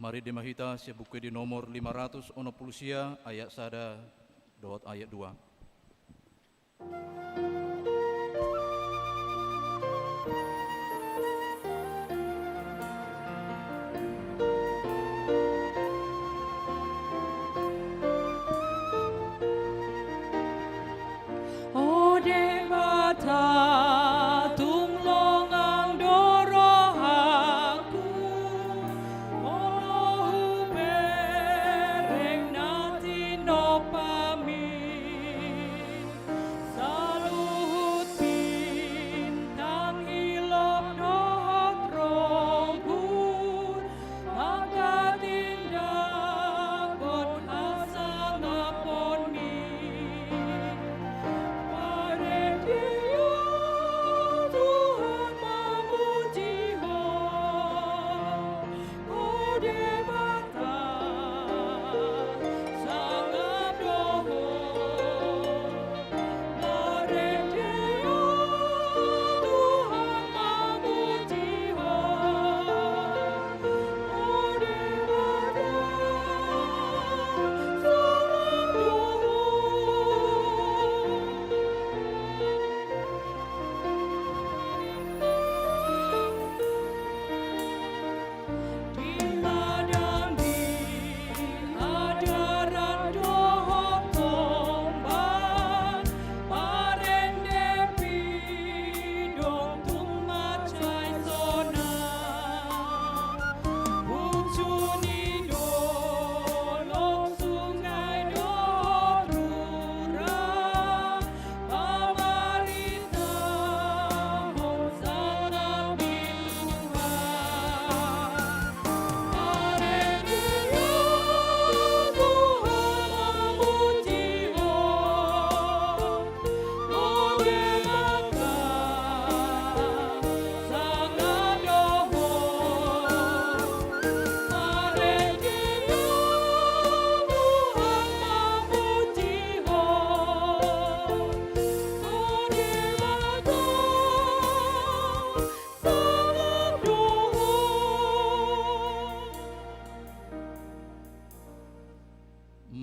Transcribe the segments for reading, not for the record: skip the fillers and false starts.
Mari dimahita siya buku di nomor 560 ayat sada dot ayat 2.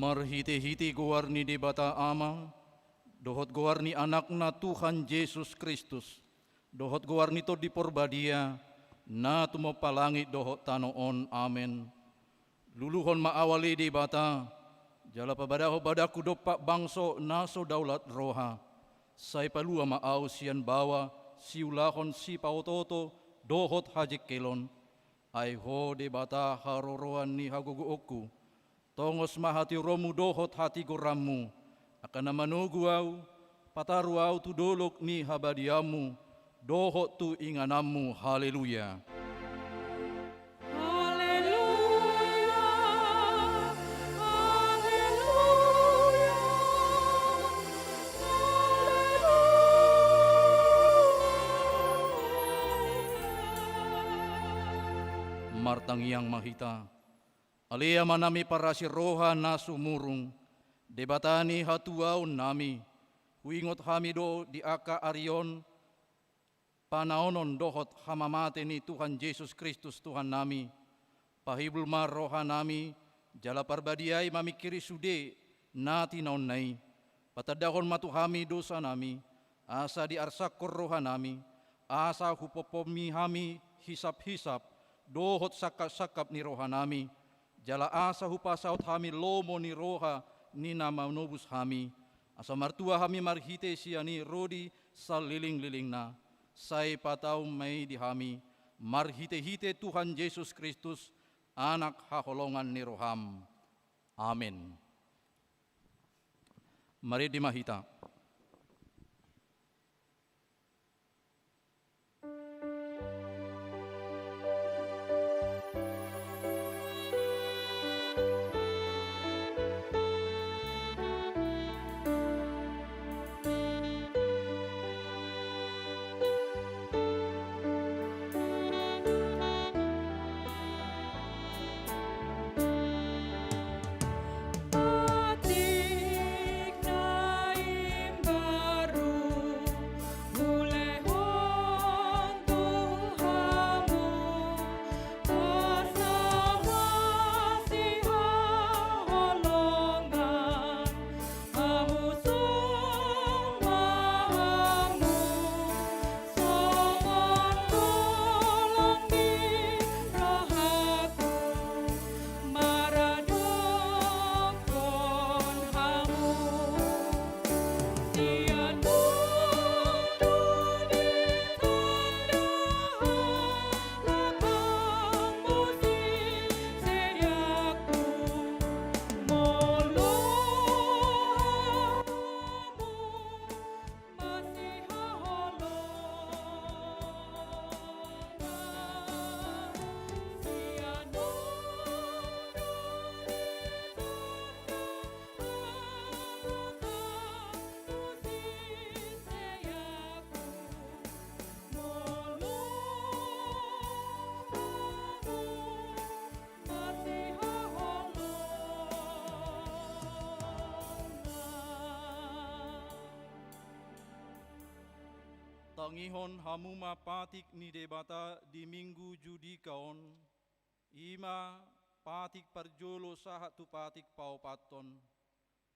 Marhiti-hiti guarni di bata ama, dohot guarni anakna Tuhan Yesus Kristus, dohot guarni to di porbadia, na tumopalangi dohot tanoon, amen. Luluhon maawali di bata, jala pabadaho badaku dopak bangso naso daulat roha, say palua maaw siyan bawa, siulahon si pautoto, dohot hajik kelon, ay ho di bata haroroan ni haguguokku, tongos mahati romu dohot hati goramu, akan namanuguaw, pataruaw tu dolok ni habadiamu, dohot tu inganamu, haleluya. Martangiang mahita, alia manami para si roha na sumurung, debatani hatuaw nami, huingot hamido di aka arion, panaonon dohot hamamate ni Tuhan Yesus Kristus Tuhan nami, pahibul mar roha nami, jala parbadiay mamikiri sude na tinaon nai, patadahon matuhami dosa nami, asa di arsakor roha nami, asa hupopomi hami hisap-hisap, dohot sakap-sakap ni roha nami, jala asa hupasaut hami lomo ni roha ni nama nobus hami, asa martua hami marhite siani rodi saliling-liling na, say patau may di hami, marhite-hite Tuhan Yesus Kristus, anak haholongan ni roham. Amen. Mari dimahita. Batik naim Pangihon hamuma patik ni debata di minggu judi kaon. Ima patik parjolo sahat tu patik paupaton.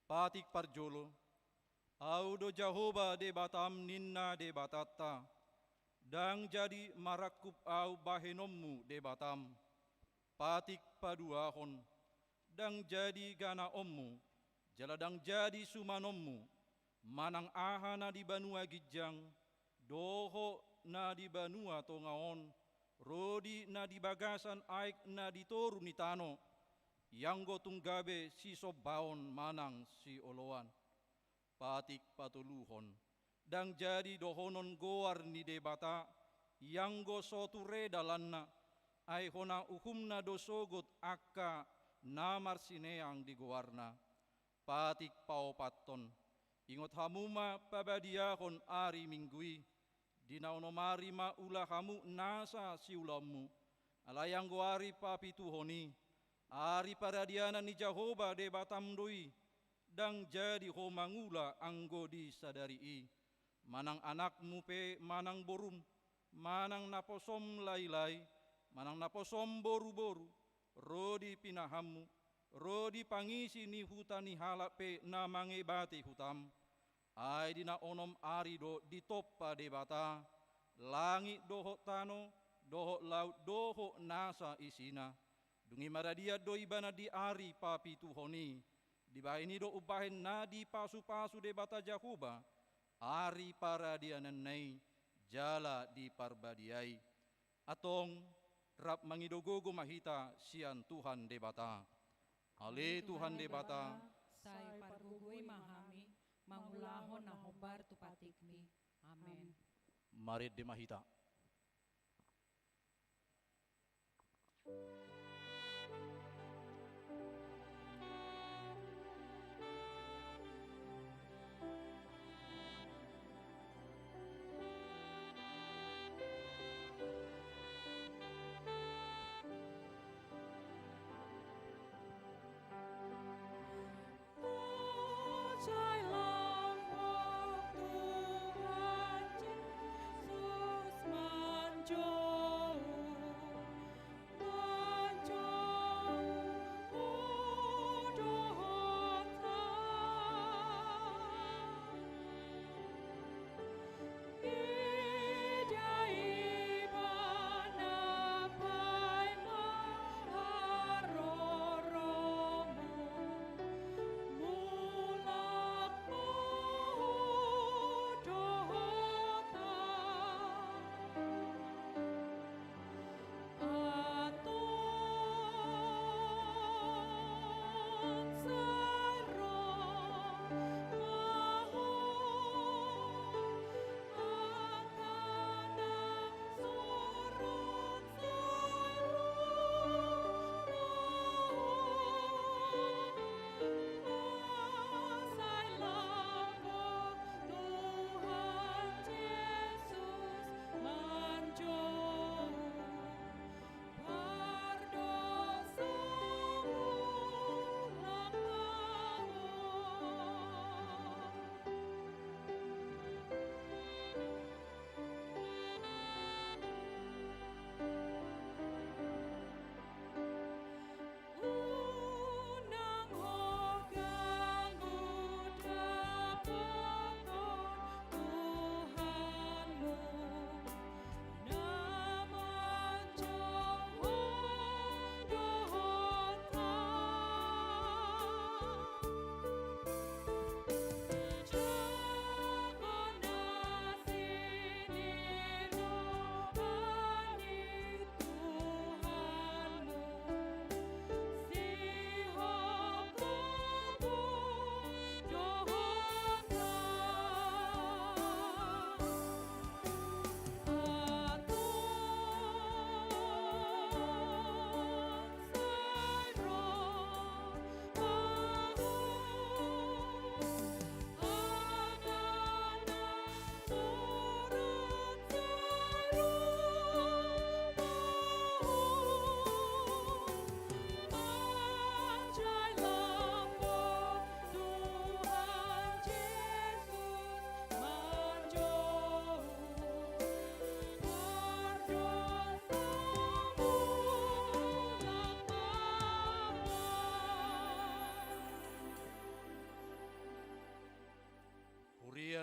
Patik parjolo. Audo Jahoba debatam ninna debatata. Dang jadi marakup au bahenommu debatam. Patik paduahon. Dang jadi gana ommu. Jaladang jadi sumanommu. Manang ahana di banua gijang. Doho na di banua tongaon, rodi na di bagasan aik na di toru ni tano, yang go tunggabe si sobaon manang si oloan, patik patuluhon, dang jadi dohonon goar ni debata, yang go sotu redalanna, ai hona uhumna dosogot akka namar sineang di goarna, patik paupaton, ingot hamuma pabadiahon ari minggui, dinaunomari ma ulah kamu nasa si ulammu, alayang goari papituhoni, ari paradiana ni Jahoba debatam doi, dang jadi ho mangula anggo di sadari manang anakmu pe manang borum, manang naposom lai-lai, manang naposom boru-boru, rodi pinahammu, rodi pangisi ni hutani halap pe na mangebati hutam. Ai dina onom ari do di toppa debata, langit doho tano, doho laut doho nasa isina. Dungi maradia do ibana di ari papi tuhoni, di baini do ubahen nadi pasu-pasu debata Jahoba, ari paradia nenei, jala di parbadiai. Atong rap mangidogogo mahita sian Tuhan debata. Ale Tuhan debata, say pargugui mahami, mangulahon na hobar tu patikmi. Amen. Mari di mahita. Tuhan Yesus menjauh.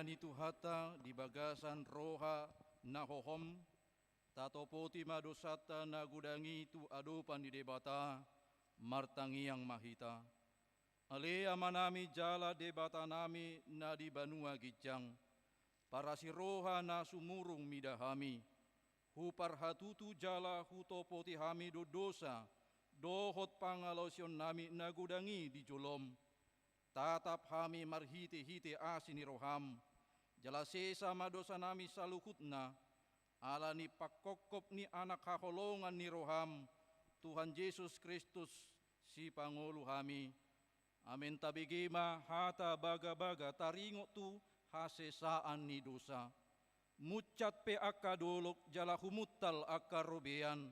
ni tuhata di bagasan roha na hohom, tatopoti madosata na gudangi tu adupan di debata, martangi yang mahita. Alea manami jala debata nami na di banua gijang, para si roha na sumurung midahami, hupar hatutu jala hutopoti hami do dosa, dohot pangalosyon nami na gudangi di jolom, tatap hami marhite-hite asini roham, jala sesa madosa nami saluhutna, ala ni pakokop ni anak haholongan ni roham, Tuhan Yesus Kristus si pangulu hami. Amin tabigima hata baga-baga taringo tu hasesaan ni dosa. Mucat pe akka dolok jala humuttal akka robean.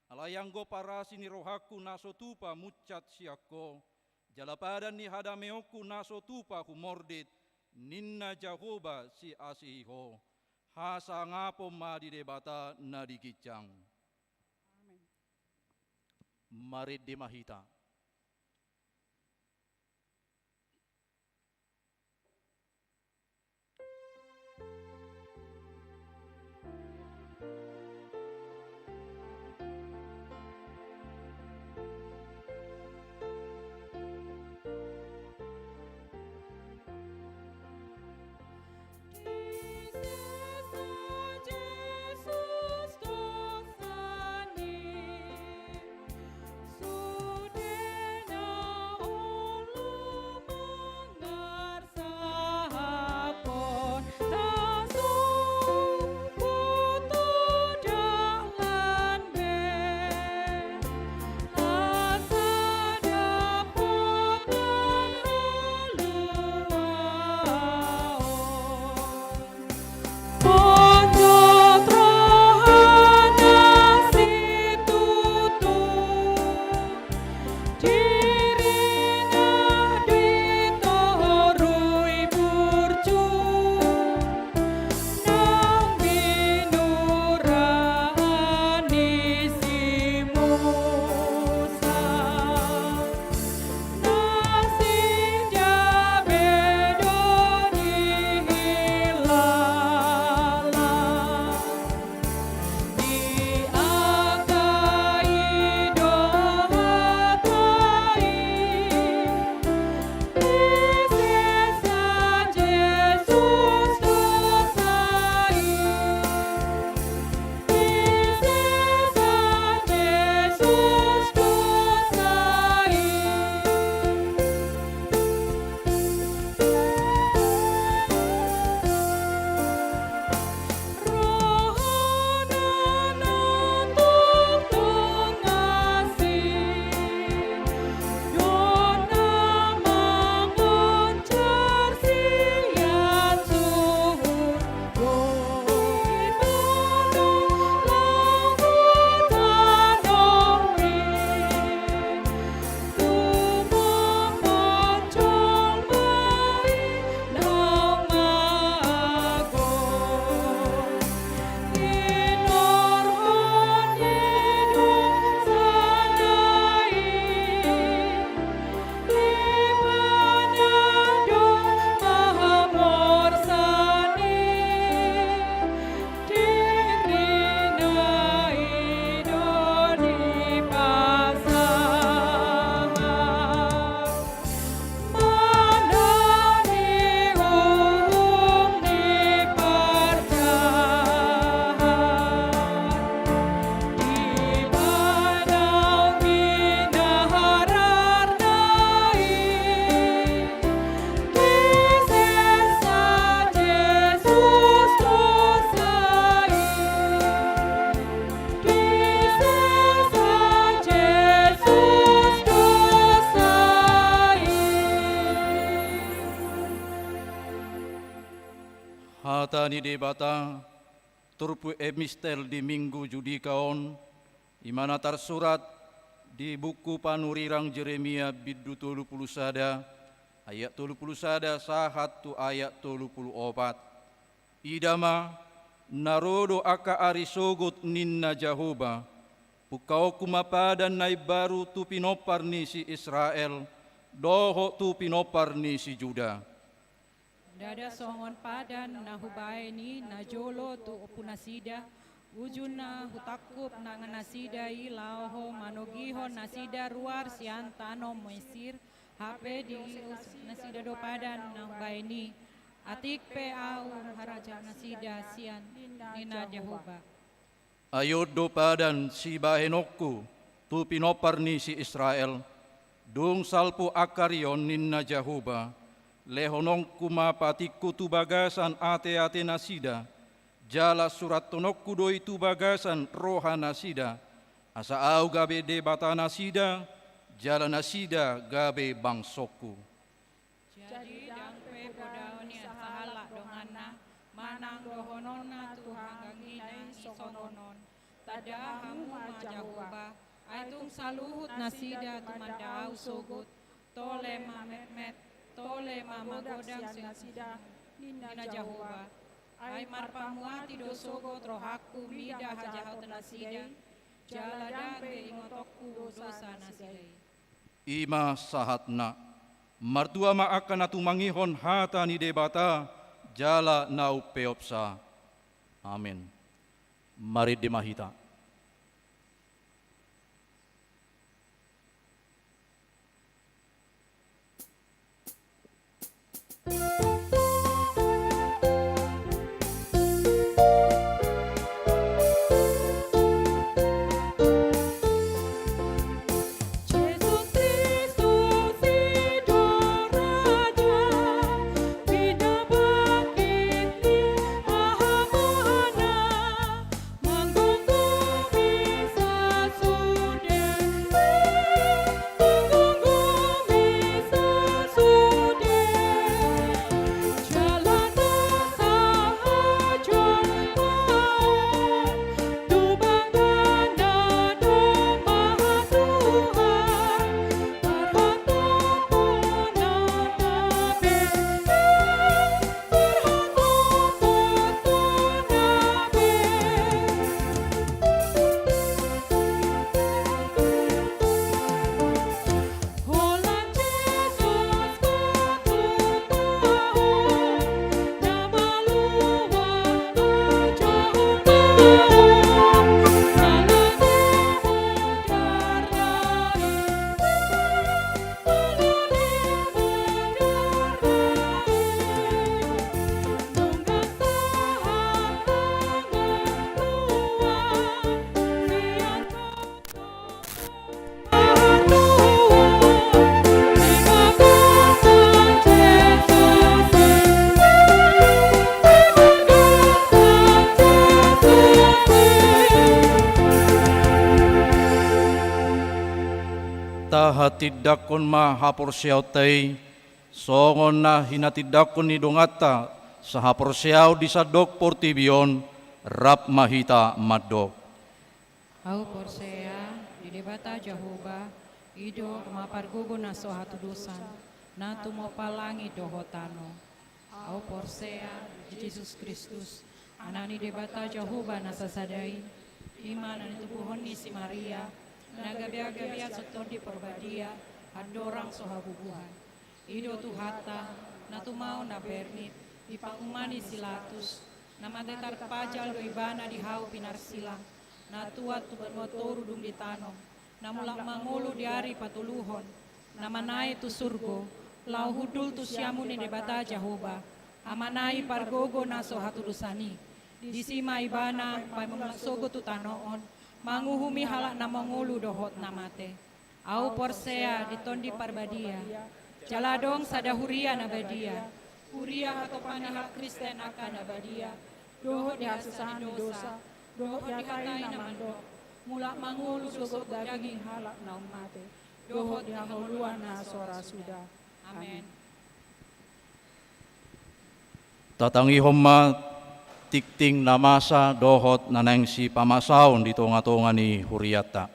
Alayanggo parasi ni rohaku naso tupa mucat siakko. Jala padan ni hadameoku naso tupa humordit. Ninna Jahoba si asiho. Hasa ngapo ma di debata na digicang. Mari di mahita. Hata ni debata turpu emistel di minggu judikaon imana tersurat di buku panurirang Jeremia biddu 30 sada ayat 30 sada sahat tu ayat 34 idama narodo aka arisogot ninna Jahoba pukau kumapadan nai baru tu pinopar ni si Israel doho tu pinopar ni si Juda Dada songon padan na hubaini na jolo tu opunasida. Ujuna hutakup na nasida ilauho manogihon nasida ruar siantano mesir. Hape di nasida do padan na hubaini. Atik pe au haraja nasida sian nina Jehovah. Ayod do padan si bahenokku, tu pinopar ni si Israel, dung salpo akarion ninna Jehovah, lehonong kumapatikku tu bagasan ate-ate nasida, jala surat tonokku doi tu bagasan roha nasida, asa au gabe debata nasida, jala nasida gabe bangsokku. Jadi dangpe bodaoni asahala dongana, manang dohonona Tuhan ganginai isononon. Tada hamu majahuba, aitung saluhut nasida tumandau sogut, tole mamet, tole mamagodang nasida nina Jehovah. Ai marpamuati dosogo trohaku mida hajahat nasida, jaladang be ingotokku dosa nasida. Ima sahatna, martua ma akan atumangihon hata ni debata, jala nau peopsa. Amin. Mari dimahita. Hatidakon ma hapor siyaw tay, songon na hinatidakon ni dongata sa hapor siyaw di sadok portibion, rap mahita madok. Au porsea, di debata Jehovah, ido mapargugo na so hatudusan, na tumopalangi dohotano. Au porsea, di Jesus Kristus, anani debata Jehovah na sasadai, iman na tubuhon ni si Maria, nagabiag-gabiag sa tondi porbadia, adorang sohabubuhan. Ido tuhata, na tumao na bernit, ipangumani silatus, na madekar pajal do ibana di hau pinarsilang, na tuat tubanwatoru dum di tanong, na mulak mangolo di ari patuluhon, na manay tu surgo, lau hudul tu siamu ni debata Jehovah, amanay pargogo na sohatudusani, di sima ibana, pay mamlaksogo tu tanoon, manguhumi halak na mangulu dohot na mate. Au porsea ditondi parbadia. Jaladong sadahuria na badia. Huria atau panihak Kristen akan na badia. Dohot di hasusahan dosa. Dohot di hatai na mando. Mulak mangulu dosa daging halak na mate. Dohot di hahuluan na sora sudah. Amen. Tatangi homma tikting namasa dohot naneng si pamasaon di tonga-tonga ni Huriata.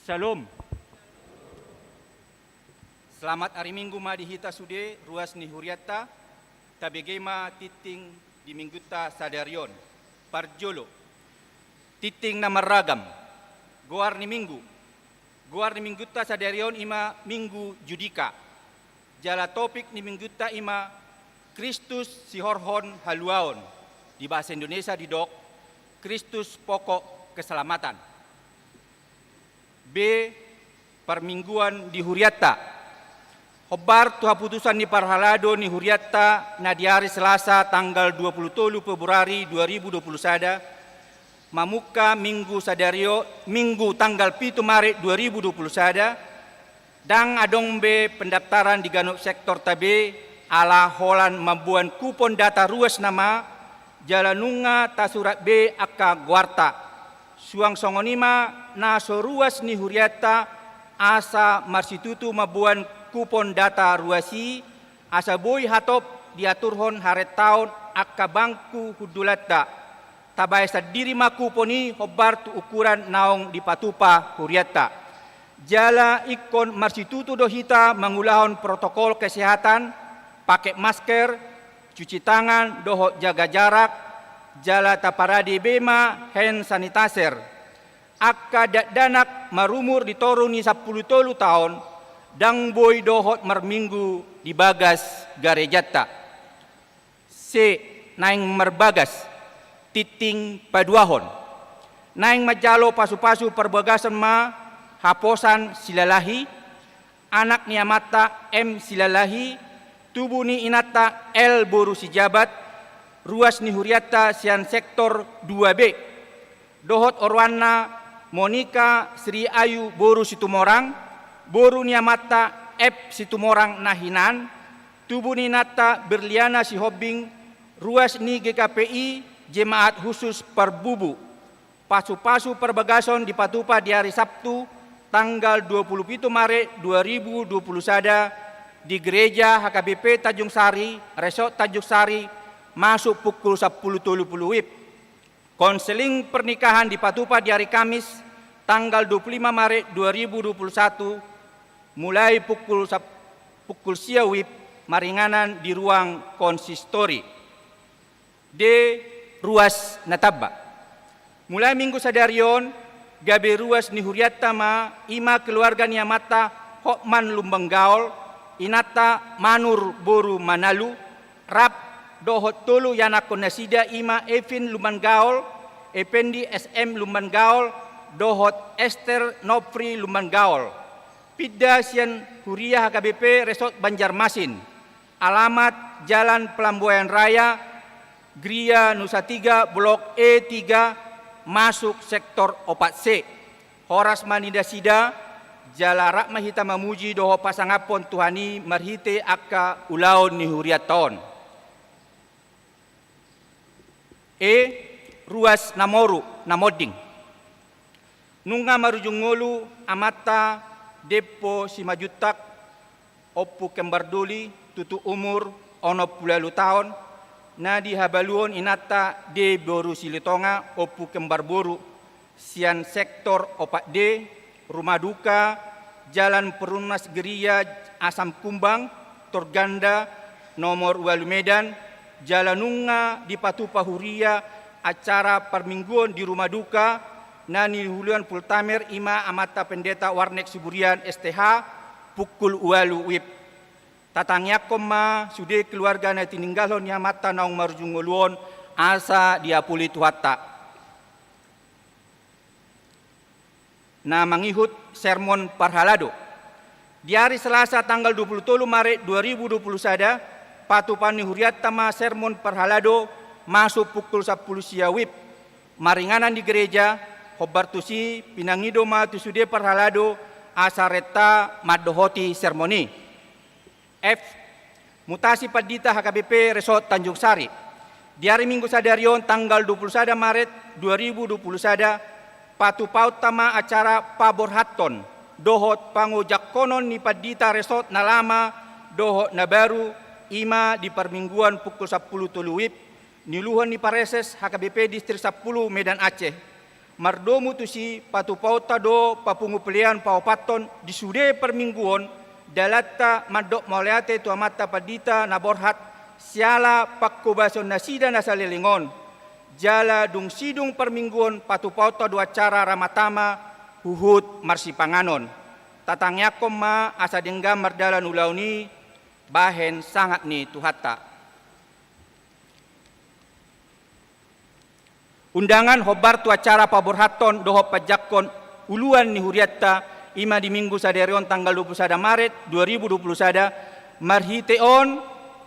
Shalom. Selamat hari Minggu ma dihita sude ruas ni Huriata, tabegema titing di mingguta sadarion, parjolo, titing na maragam, goar ni Minggu, Guar ni minggutta sadarion ima minggu judika. Jala topik ni minggutta ima Kristus sihorhon haluaon. Di bahasa Indonesia didok Kristus pokok keselamatan. B. Permingguan di Huriatta. Hobar tuha putusan ni Parhalado ni Huriatta na di hari Selasa tanggal 23 Februari 2021 mamuka minggu sadario minggu tanggal 7 Maret 2021 dang adong be pendaftaran di ganop sektor tabe ala holan mabuan kupon data ruas nama jalanunga tasurat B akka guarta suang songonima na soruas ni Huriatta asa marsitutu mabuan kupon data ruasi asa boy hatop diaturhon haret tahun akka bangku hudulatta tabay sa diri makuponi hobar tu ukuran naong di patupa Huriatta jala ikon marsitutu dohita mangulahon protokol kesehatan pakai masker cuci tangan doho jaga jarak jala taparadi bema hand sanitizer akka danak marumur ditorun ni 10 tahun dang boy dohot marminggu di bagas garejata. C. Naing merbagas titing paduahon. Naing majalo pasu-pasu perbagasan ma haposan silalahi anak ni amata M silalahi tubuh ni inata L boru si jabat ruas ni Huriatta sian sektor 2B dohot orwana Monika Sri Ayu boru situmorang boru ni amata F situmorang nahinan tubuh ni nata Berliana si Hobing ruas ni GKPI Jemaat Khusus Perbubu pasu-pasu perbagason di Patupa di hari Sabtu tanggal 27 Maret 2021 di Gereja HKBP Tanjung Sari, Resort Tanjung Sari masuk pukul 10.30 WIB. Konseling pernikahan di Patupa di hari Kamis tanggal 25 Maret 2021 mulai pukul sia WIB maringanan di ruang konsistori. D. Ruas Nataba. Mulai minggu sadarion gabe ruas ni Huriatta ma ima keluarga ni amata Hokman Lumbanggaol inata Manur Boru Manalu rap dohot tolu yanakon nasida ima Evin Lumbanggaol Ependi SM Lumbanggaol dohot Esther Nopri Lumbanggaol pidda sian Huria HKBP Resort Banjarmasin alamat Jalan Pelambuayan Raya Gria Nusa 3 Blok E3 masuk sektor 4C Horas Manida Sida Jala Mahita Mamuji doho pasangapon Tuhani marhite akka ulaon ni Huriaton. E. Ruas Namoru Namoding. Nunga marujungolu amata depo simajutak opu kembarduli tutu umur 60 tahun na di habaluon inata de boru silitonga opu kembar boru sian sektor 4D rumah duka Jalan Perunas Geria Asam Kumbang Torganda nomor Walu Medan Jalanunga di Patupa Huria acara permingguan di rumah duka nani hulian pultamer ima amata pendeta Warnek Siburian STH pukul Walu WIB tatangyakom ma sude keluarga na tininggalon niya mata naong marjunguluon asa diapuli tuhatta. Na mangihut sermon Parhalado. Di hari Selasa tanggal 23 Maret 2021 Patupa ni Huriatta ma sermon Parhalado masuk pukul 10 sia WIB. Maringanan di gereja Hobartusi pinangido ma tusude Parhalado asareta madohoti sermoni. F. Mutasi Padita HKBP Resort Tanjung Sari. Di hari Minggu sadarion tanggal 21 Maret 2021 Patupaut tama acara Pabor Hatton dohot pangujakonon ni Padita Resort na lama dohot na baru ima di permingguan pukul 10 WIB niluhan ni Pareses HKBP Distrik 10 Medan Aceh. Mardomu tusi Patupauta do papungupelian paupaton di sude permingguan dalata madok mauleate tu amata Padita naborhat siala pakkubason nasida nasalilingon jala dung sidung permingguan Patupauta dua acara ramatama huhut marsipanganon. Tatangnya koma asa denggam mardalan ulau ni bahen sangat ni tuhata. Undangan hobar tu acara paborhaton doho pajakon uluan ni huriatta ima di minggu saderion tanggal 21 Maret 2021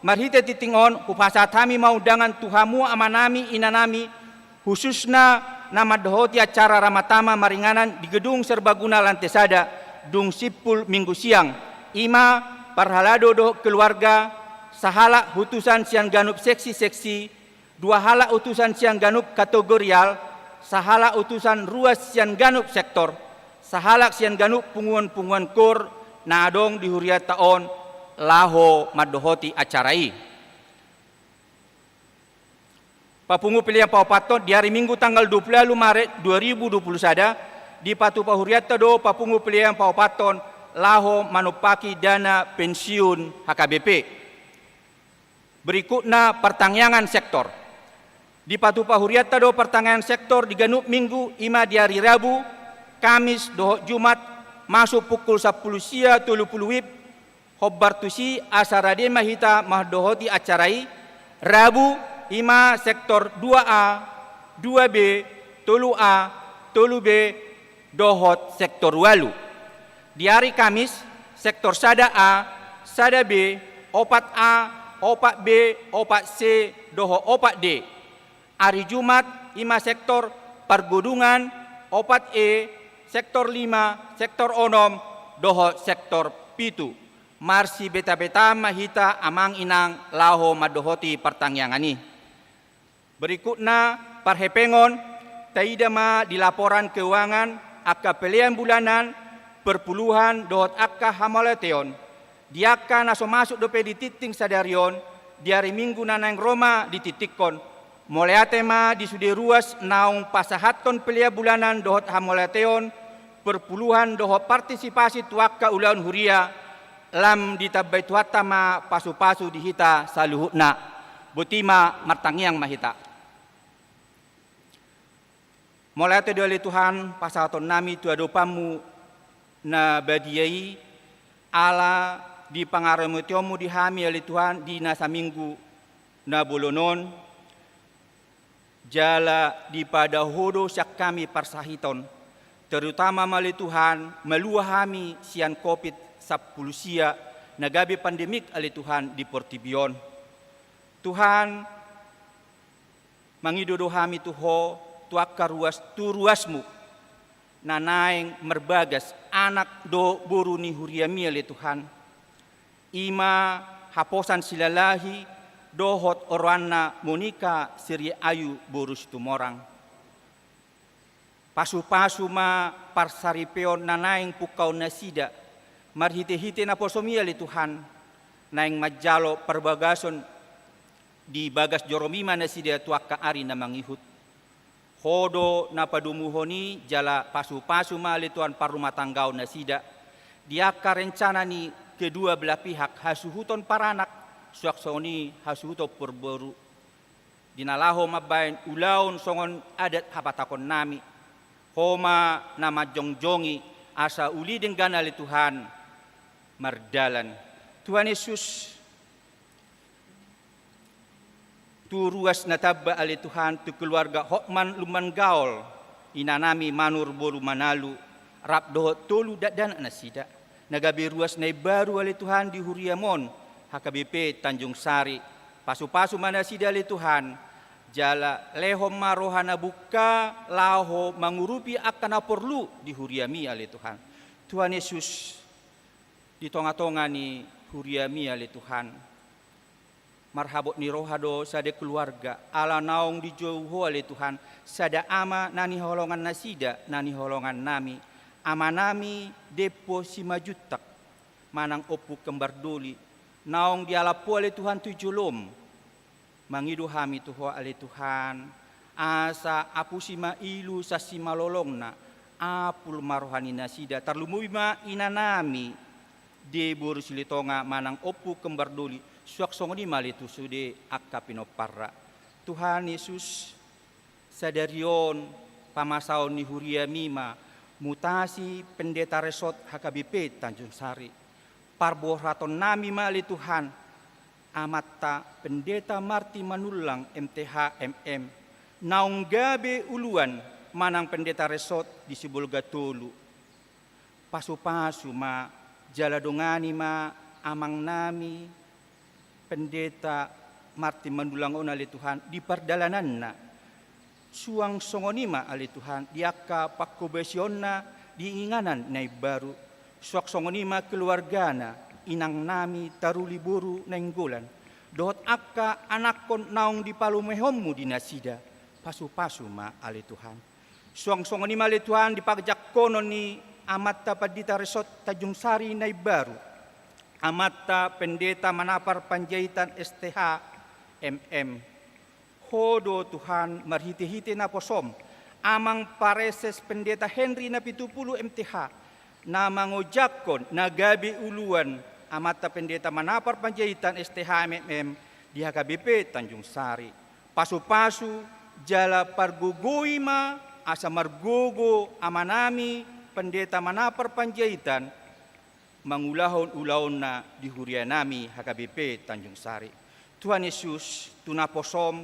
marhite titingon upasa kami mau undangan tuhamu amanami inanami khususna nama dohoti acara ramatama maringanan di gedung serbaguna lantai sada dung sipul minggu siang ima parhalado doh keluarga sahala hutusan siang ganup seksi-seksi dua hala utusan siang ganup kategorial sahala utusan ruas siang ganup sektor sahalak siang ganup punguan-punguan kur nadong di huriat taon laho madohoti acarai. Papungu pilihan paupaton di hari Minggu tanggal 20 Maret 2021 di Patu Pahuriata do papungu pilihan paupaton laho manupaki dana pensiun HKBP. Berikutnya pertangyangan sektor. Di Patu Pahuriata do pertangyangan sektor di Ganup Minggu ima di hari Rabu, Kamis do Jumat masuk pukul 10 sia 30 wib hobbar tusi asarade mahita mahdohoti acarai Rabu ima sektor 2A, 2B, 3A, 3B dohot sektor walu. Di hari Kamis sektor sada A, sada B, opat A, opat B, opat C, doho opat D. Hari Jumat ima sektor pergudungan, opat E, sektor 5, sektor onom, doho sektor pitu. Marsi beta-beta mahita amang inang laho madohoti pertangyangani. Berikutnya parhepengon taidama di laporan keuangan akka pelian bulanan perpuluhan dohot akka hamalateon. Diaka naso masuk dope di titing sadarion di hari Minggu nanang Roma di titikon. Mulai tema di sudi ruas naung pasahaton pelia bulanan dohot hamalateon perpuluhan dohot partisipasi tuaka ulaun huria lam ditabai tuatama pasu-pasu dihita saluhutna butima martangiang mahita. Mulai tu oleh Tuhan pasahaton nami tu adopamu na badiai ala di pangaramutiomu dihami oleh Tuhan di nasa minggu na bolonon jala di pada hodo syak kami parsahiton terutama mali Tuhan meluahami sian COVID-10 sia nagabi pandemik ali Tuhan di Portibion. Tuhan mangidodohami tuho tuaka ruas tu ruasmu nanaing merbagas anak do boru ni huriami ali Tuhan. Ima haposan silalahi dohot orwana Monika Siri Ayu borus tumorang. Pasu-pasu ma parsaripeon nanaing pukau nasida marhite-hite na posomia li Tuhan naing majalo perbagason di bagas joromima nasida tuaka ari na mangihut. Hodo na padumuhoni jala pasu-pasu ma li Tuhan parumah tanggau nasida. Diaka rencana ni kedua belah pihak hasuhuton paranak suaksoni hasuhuto perbaru dinalaho mabain ulaun songon adat hapatakon nami homa nama jongjongi asa uli dengan ali Tuhan mardalan. Tuhan Yesus tu ruas nataba ali Tuhan tu keluarga hokman luman gaul inanami manur boru manalu rap dohot tolu dan nasida nagabi ruas nai baru ali Tuhan di Huriamon HKBP Tanjung Sari pasu-pasu mana sida ali Tuhan jala lehom marohana buka laho mangurupi akan perlu di Huriami ali Tuhan. Tuhan Yesus di tonga-tonga ni Huriami ali Tuhan marhabot ni rohado sade keluarga ala naung di jauho ali Tuhan sada ama nani holongan nasida nani holongan nami ama nami depo simajutak manang opu kembar doli naung dialapu ali Tuhan tujulom mangidu hami tuho ali Tuhan asa apu sima ilu sasima lolongna apul marohani nasida tarlumuma inanami de boru silitonga manang opu kembar doli suak songoni malitu sude akapino parra. Tuhan Yesus sadarion pamasaon ni Huriamima mutasi pendeta resort HKBP Tanjung Sari, parboh raton nami mali Tuhan, amata pendeta Marti Manulang MTH MM, naung gabe uluan manang pendeta resort di Sibolga Tolu. Pasu-pasu ma jaladongani ma amang nami pendeta Marti Manulang on ali Tuhan di perdalanan na suang songonima ali Tuhan diaka pakobesionna diinganan nai baru suak songonima keluargana inang nami taruli buru nenggolan dohot akka anakon naung di palu mehommu di nasida pasu-pasu ma ali Tuhan suang songonima ali Tuhan dipakjak konon ni amata padita resort Tanjung Sari nai baru amata pendeta Manapar Panjaitan STH MM hodo Tuhan marhiti-hiti na posom amang pareses pendeta Henry na 70 MTH na mangojakon na gabi uluan amata pendeta Manapar Panjaitan STH MM di HKBP Tanjung Sari pasu-pasu jala pargugoima asa margogo amanami pendeta Manapar Panjaitan mangulahon-ulahon na di hurianami HKBP Tanjung Sari. Tuhan Yesus tunaposom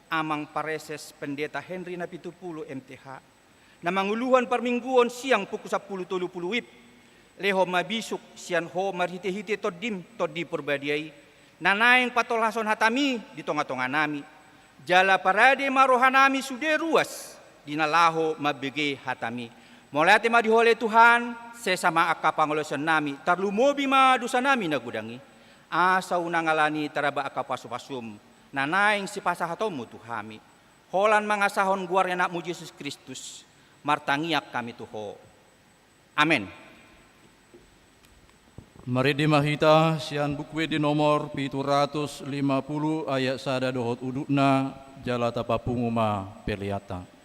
amang pareses pendeta Henry na 70 MTH na manguluhan parmingguon siang pukul 10.30 wib leho mabisuk sian ho marhiti-hiti toddi purbadiai nanaing patolason hatami di tonga-tonga nami jala parade marohanami sude ruas dinalaho mabege hatami molati ma dihole Tuhan sesama akka pangolosan nami tarlumobi ma dosa nami nagudangi asa unangalani taraba akka pasupasum nanaing si pasahatomu Tuhami holan mangasahon guarya nakmu Yesus Kristus martangiak kami tuho amen. Mari dimahita sian bukwe di nomor 750 ayat sada dohot udukna jala tapapunguma peliata.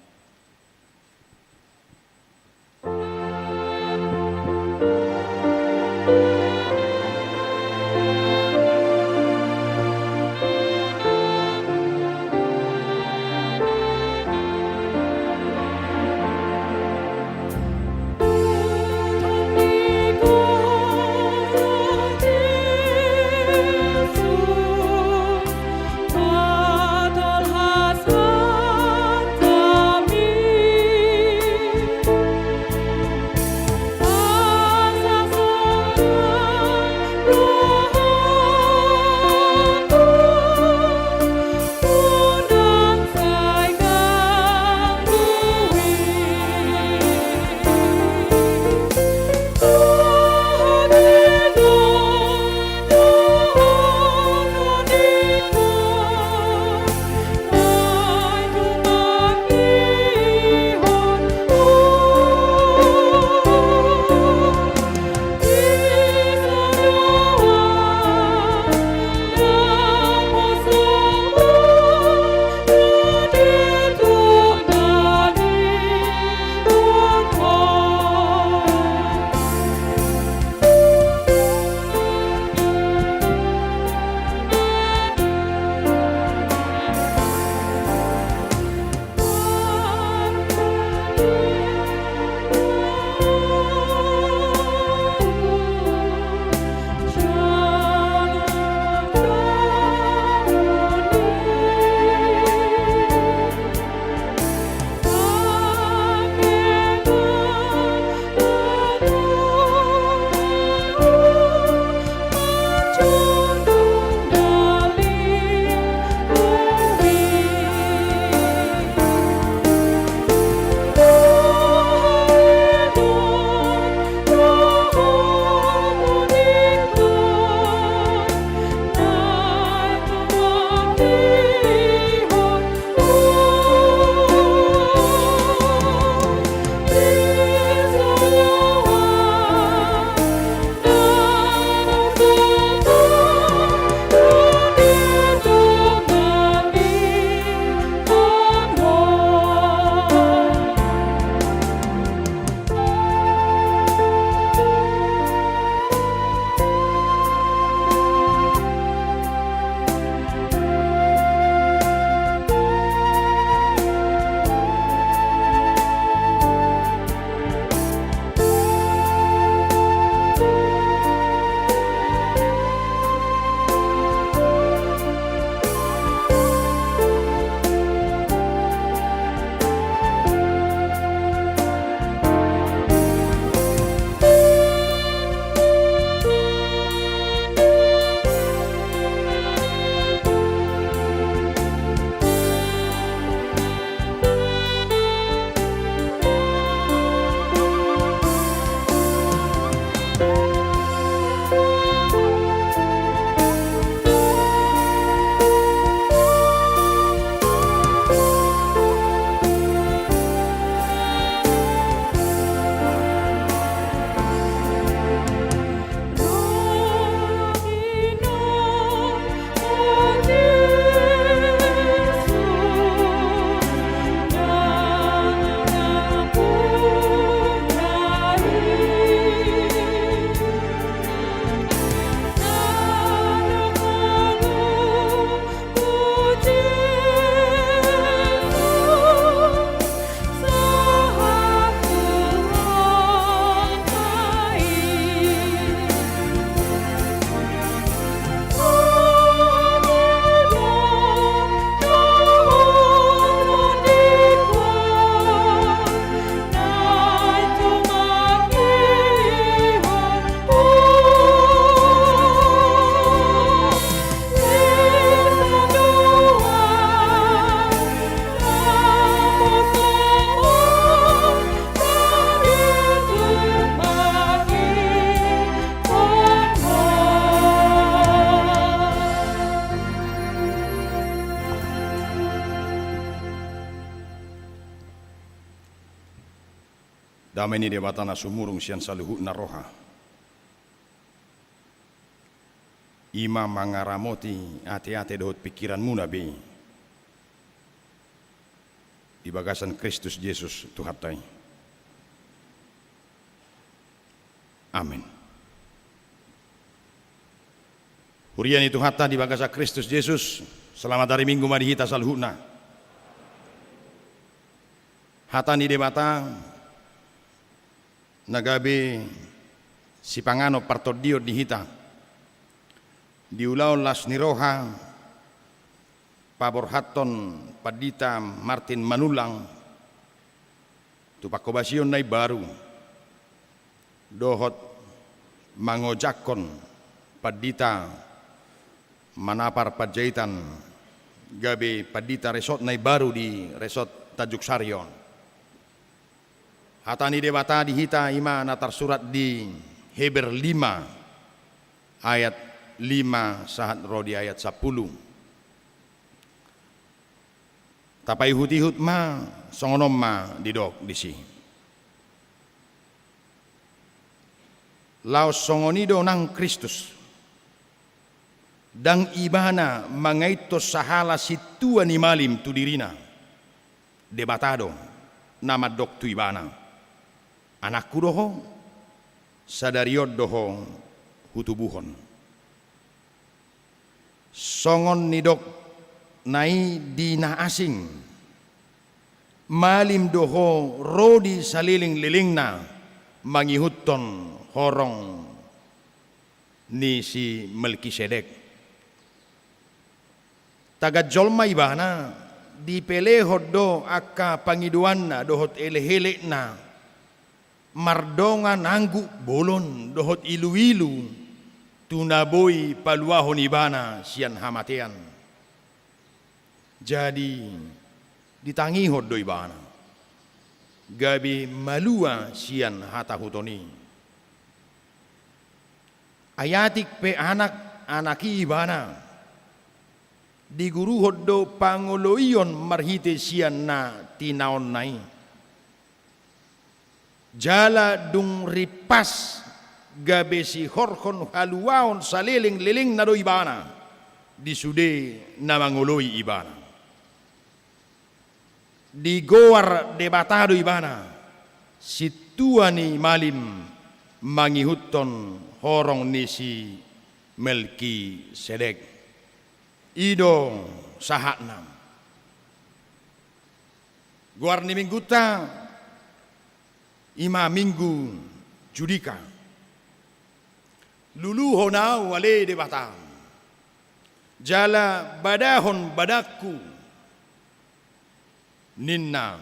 Damai ni debatana sumurung sian saluhu na roha. Ima mangaramoti ate-ate dohot pikiranmu nabi. Di bagasan Kristus Yesus Tuhatai. Amin. Hurian itu hatta di bagasa Kristus Yesus. Selamat hari Minggu madihita salhuna. Hatta ni debata nagabe si pangano partodio dihita. Diulau las niroha pabor haton padita Martin Manulang tupakobasion nai baru dohot mangojakon padita manapar pajaitan gabe padita resort nai baru di resort Tajuk Sarion. Hatani debata dihita ima natar surat di Heber 5 ayat 5 sahat rodi ayat 10. Tapai hut-hut ma songonom ma didok disi. Laos songonido nang Kristus. Dang ibana mangaito sahala situa ni malim tu dirina. Debatado nama dok tu ibana. Anakku doho sadariod doho hutubuhon. Songon nidok nai dina asing malim doho rodi saliling-lilingna mangihuton horong ni si Melkisedek. Tagad jolma ibana dipelehod do akka pangiduanna dohot elehele na mardongan anggu bolon dohot ilu-ilu tunaboy paluahon ibana sian hamatean. Jadi ditangihod do ibana gabi malua sian hatahutoni. Ayatik pe anak-anaki ibana diguruhod do pangoloiyon marhite sian na tinaon nai. Jala dung ripas gabe si horkon haluaon saliling-liling na do ibana disude na mangoloi ibana. Digowar debatado ibana situa ni malim mangihuton horong ni si Melkisedek. Ido sahatnam. Guar ni mingguta ima minggu judika. Lulu honau wale debatang. Jala badahon badakku ninna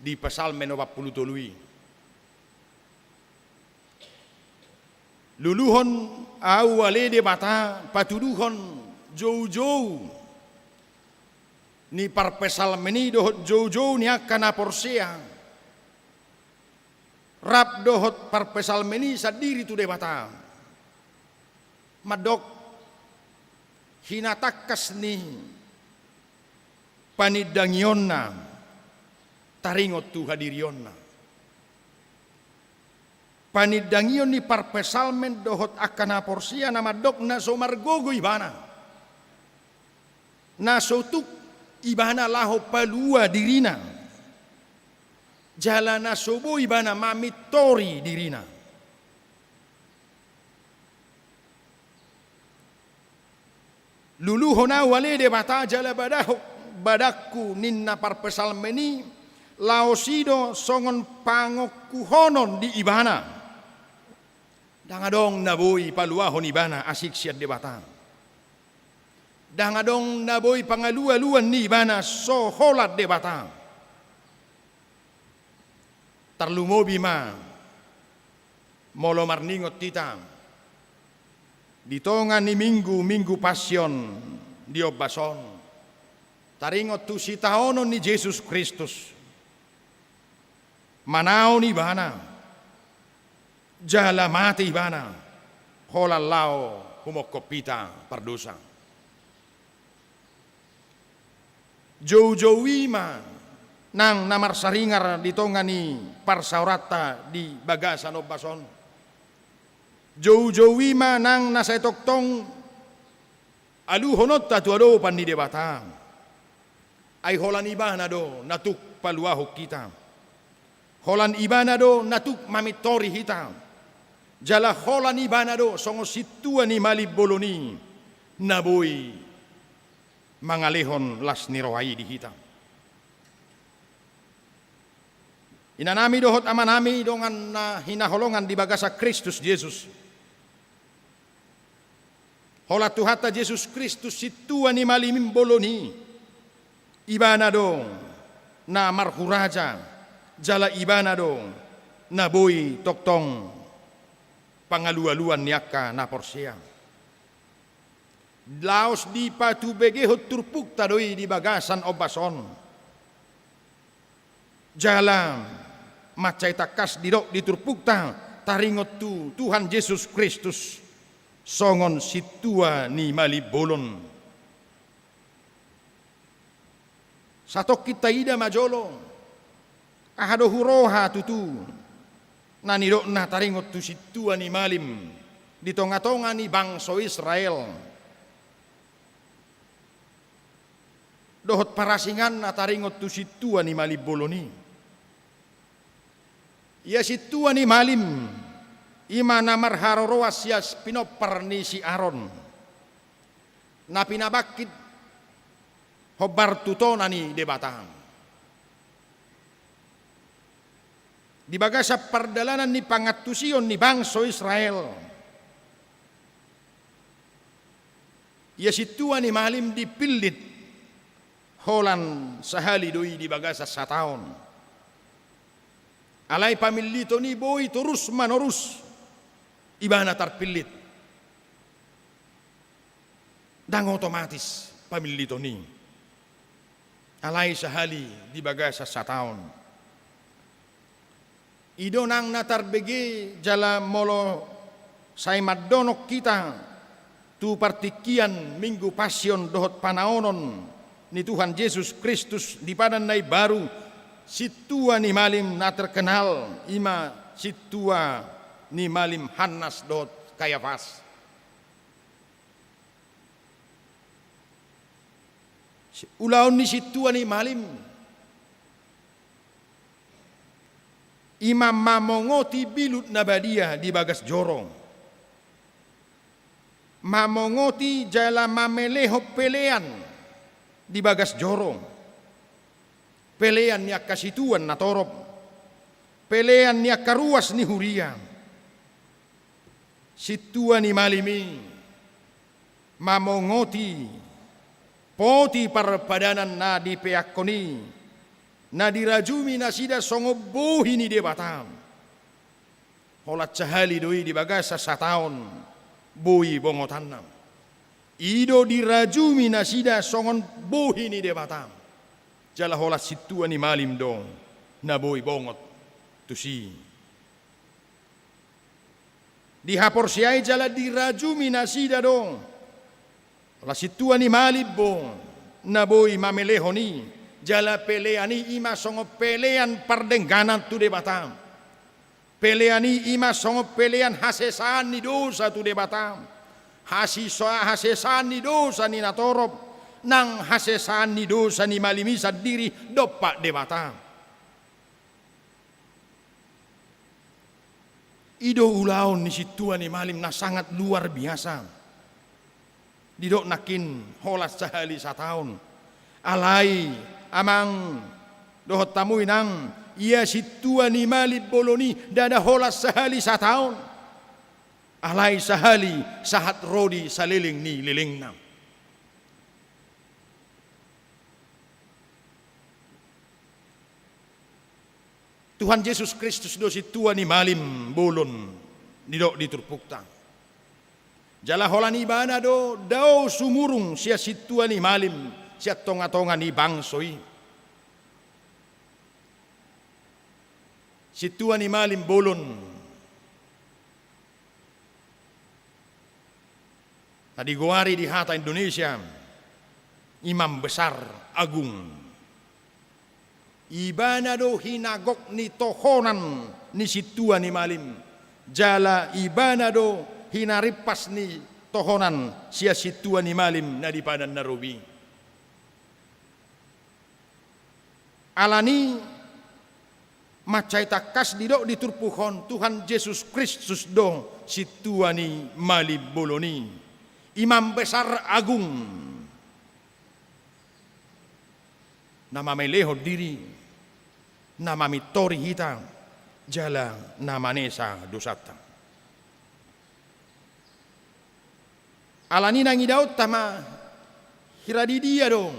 di pasal meno 40 tolui. Luluhon au wale de bata patuduhon jauh-jauh ni parpesal meni dohot jauh-jauh ni akana porsea rap dohot parpesal meni sadiri tu de bata madok hinatakas ni panidangionna taringot tu hadirionna. Panidangion ni parpesalmen dohot akana porsia nama dok na somargogo ibana. Na sotuk ibana laho palua dirina. Jala na sobo ibana mamitori dirina. Lulu hona wale de bata jala badakku ninna parpesalmeni laosido songon pangokuhonon di ibana. Dangadong naboy paluahon ibana asik siat debatang. Dangadong naboy pangalua-luan ni ibana so holat debatang. Tarlumobi ma molo marningot titang. Ditongan ni minggu pasyon diobason. Taringot tu si taonon ni Jesus Kristus. Manao ni ibana. Jala mati ibana holalao humokopita pardosa. Jauh-jauh ima nang namarsaringar dito nga ni parsaurata di bagasan o bason. Jow-jowima nang nasa itoktong aluhonot tatuado pan ni debata. Ay holan iba na do natuk paluahok kita. Holan iba na do natuk mamitori hita. Jala holan iba na do songo situa ni maliboloni naboy mangalehon las niroai di hita. Inanami dohot amanami dongan na hinaholongan di bagasa Kristus Yesus. Hola tuhata Yesus Kristus situa ni malimim boloni. Ibana do na marhuraja jala ibana do na boy toktong pangalualuan niaka na porsia. Laos di patubegehot turpuk tadoi di bagasan obason. Jala macai takas didok diturpukta taringot tu Tuhan Yesus Kristus songon situa ni malibolon. Satok kita ida majolo ahado huroha tutu nanidok na taringot tu situa ni malim di tonga-tonga ni bangsa Israel. Dohot parasingan na taringot tu situa ni maliboloni. Ya situa ni malim imana marharoroas yas pinopar ni si Aaron na pinabakit hobar tutona ni debatan. Di bagasa pardalanan ni pangatusion ni bangsa Israel. Ya situa ni malim dipilit holan sahali doi di bagasa sataon. Alay pamilito ni boy terus manorus ibana tarpilit. Dang otomatis pamilito ni. Alay sahali di bagasa sataon. Ido nang natarbege jala molo say madonok kita tu partikian minggu pasion dohot panaonon ni Tuhan Yesus Kristus di padan nai baru situa ni malim na terkenal ima situa ni malim Hannas dohot Kayafas. Ulaon ni situa ni malim imam mamongoti bilut nabadia di bagas jorong. Mamongoti jala mameleho pelean di bagas jorong. Pelean niya kasituan na torop. Pelean niya karuas ni huria. Situa ni malimi mamongoti poti parpadanan na di peakoni na dirajumi na sida songobuhi ni debatam. Holat cahali doi di bagasa sataon bui bongotanam. Ido dirajumi na sida songon buhi ni debatam. Jala holat situa ni malim dong na bui bongot tusi. Dihapor siai jala dirajumi na sida dong. La situa ni malibbo na boy mamelehoni jala peleani ima songo pelean pardengganan tu debatam. Peleani ima songo pelean hasesan ni dosa tu debatam. Hasesan ni dosa ni natorop nang hasesan ni dosa ni malimisa diri dopak debatam. Ido ulaon ni situa ni malim na sangat luar biasa. Didok nakin holas sahali sataon. Alai amang dohot tamuy nang ia situa ni malib boloni dada holas sahali sataon. Alai sahali sahat rodi saliling ni liling nam. Tuhan Yesus Kristus do situa ni malim bolon didok diturpuktang. Jala holan ibana do dao sumurung sia situa ni malim sia tonga-tonga ni bangsoi. Situa ni malim bolon. Tadi guari di hata Indonesia imam besar agung ibana do hinagok ni tohonan ni situa ni malim. Jala ibana do hinaripas ni tohonan sia situa ni malim na di padan narobi. Alani macai takas didok diturpuhon Tuhan Yesus Kristus do situa ni malib boloni. Imam besar agung. Nama meleho diri. Nama mitori hita. Jala nama nesa dosata. Alani nangi daud tama hiradi dia dong.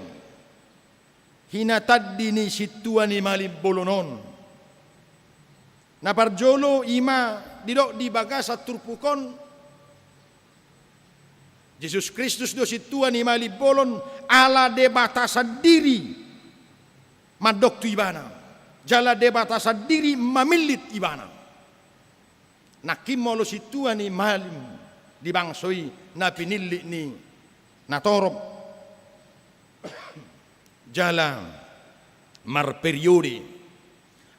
Hinatad dini situa ni malib bolonon. Naparjolo ima didok di bagasa turpukon. Yesus Kristus do situa ni malib bolon ala de batasan diri. Madok tu ibana. Jala de batasan diri mamilit ibana. Nakim molo situa ni malim dibangsoi na pinili ni natorop. Jala mar periode.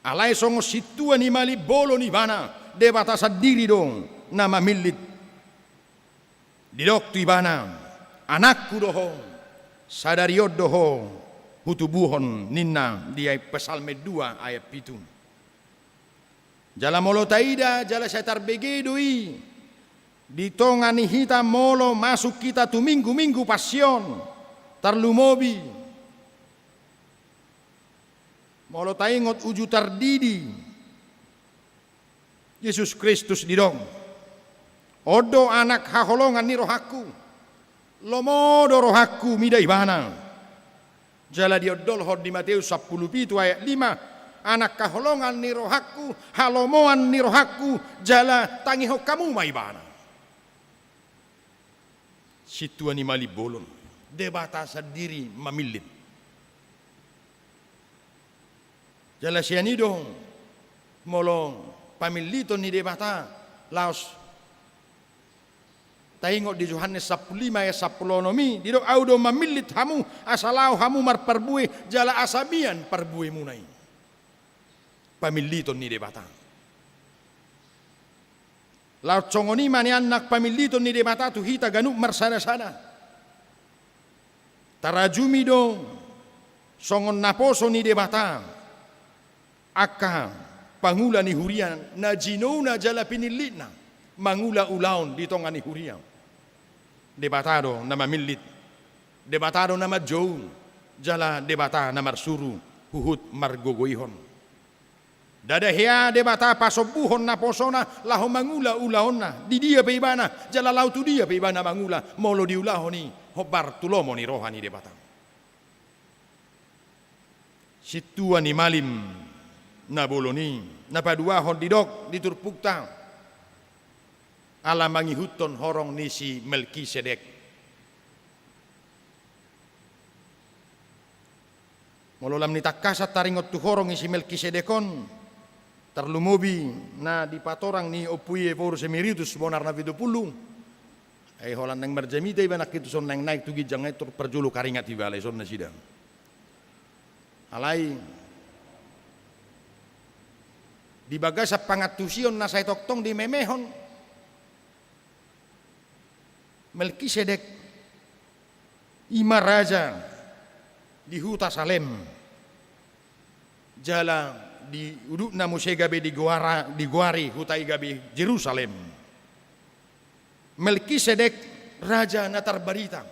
Alai songo situa ni mali bolo ni bana de batasan diri dong na mamilit. Didok tu ibana anakku doho sadariod doho hutubuhon ninna di Psalme 2 ayat 7. Jala molo taida jala setar begedoi ditongani hita molo masuk kita tu minggu-minggu pasion tarlumobi molo taingot uju tardidi Yesus Kristus didong odo anak haholongan ni rohaku lomodo rohaku mida ibana jala diodol hod di Matius 10 ayat 5 anak kaholongan ni rohaku halomoan ni rohaku jala tangiho kamu maibana situa ni mali bolon debata sadiri mamilit jala sianido molo pamilito ni debata laos taingot di Yohanes 15 ayat 10 nomi didok audo mamilit hamu asalau hamu mar perbue jala asabian perbue munai pamilito ni debata laut congoni mani anak pamilito ni debata tu hita ganuk marsana-sana tarajumi do songon naposo ni debata aka pangula ni hurian na jinona jala pinilitna mangula ulaon di tongani hurian debatado nama milit debatado nama jauh jala debata nama suru huhut margogoihon dada hea debata pasobuhon na posona laho mangula ulaonna di dia pe ibana jala lautu dia pe ibana mangula molo di ulahoni hobar tulomo ni rohani debata situa ni malim na boloni na padua hon didok diturpukta ala mangihuton horong nisi Melkisedek. Mololam ni takasat taringot tu horong isi Melkisedekon terlumobi na di patorang ni opuye por semiritus bonar na 70. Ay holan nang marjamita iba nakito son nang naik tugi jangay tur perjulu karingat iba alay son na sidang. Alay di baga sa pangatusion na say toktong di memehon Melkisedek ima raja di huta Salem jala di uduk na musye gabe di guari hutai gabe Jerusalem Melkisedek raja na tarbarita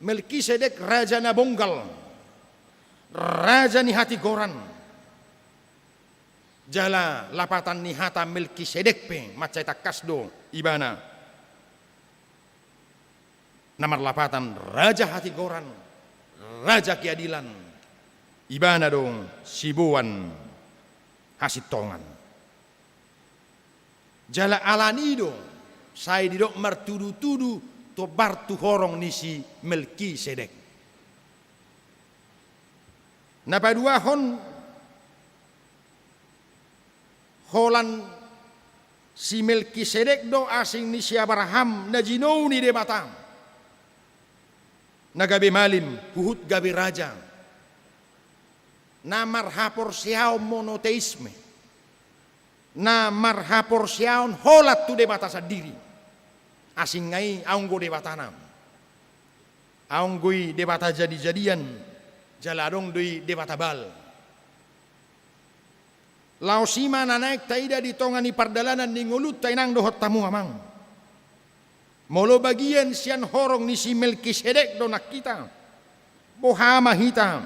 Melkisedek raja na bonggal raja ni hati goran jala lapatan ni hata Melkisedek pe macai takasdo ibana Nomor 8 raja hati goran raja keadilan ibana dong sibuan hasitongan jala alanido saya didok martudu-tudu to bartu horong nisi Melkisedek napadua holan si Melkisedek do asing nisi Abraham najinou ni de batang na gabi malim, huhut gabi raja. na marhapor siyaw monoteisme, na marhapor siyaw holat tu debata sa diri, asing ngai aung go debata nam, aung goi debata jadi-jadian, jaladong doi debata bal. Laosima na naik taida di tongan ni pardalanan ni ngulut tainang dohot tamu amang. Molo bagian sian horong ni si Melkisedek do nakita. Bohama hitam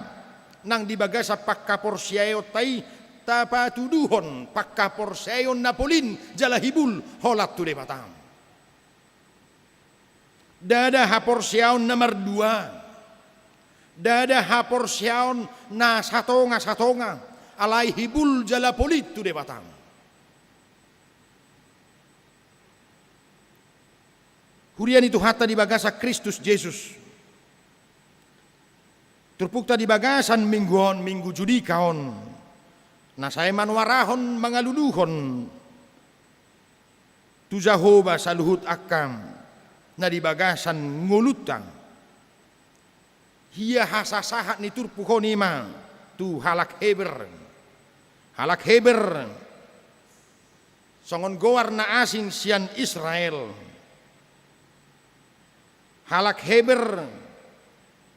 nang dibaga sa pagkaporsyayo tay tapatuduhon pagkaporsyayon napolin jalahibul holat tu debatam. Dada haporsyaon nomor 2. Dada haporsyaon na satonga alai hibul jala polit tu debatang. Hurian itu hatta di bagasa Kristus Yesus. Turpukta di bagasan minggu judikaon. Na saya manwarahon mangaluluhon. Tu Jehovah saluhut akam. Na di bagasan ngulutang. Hia hasasahat ni turpukon ima. Tu halak heber songon goar na asing sian Israel, halak heber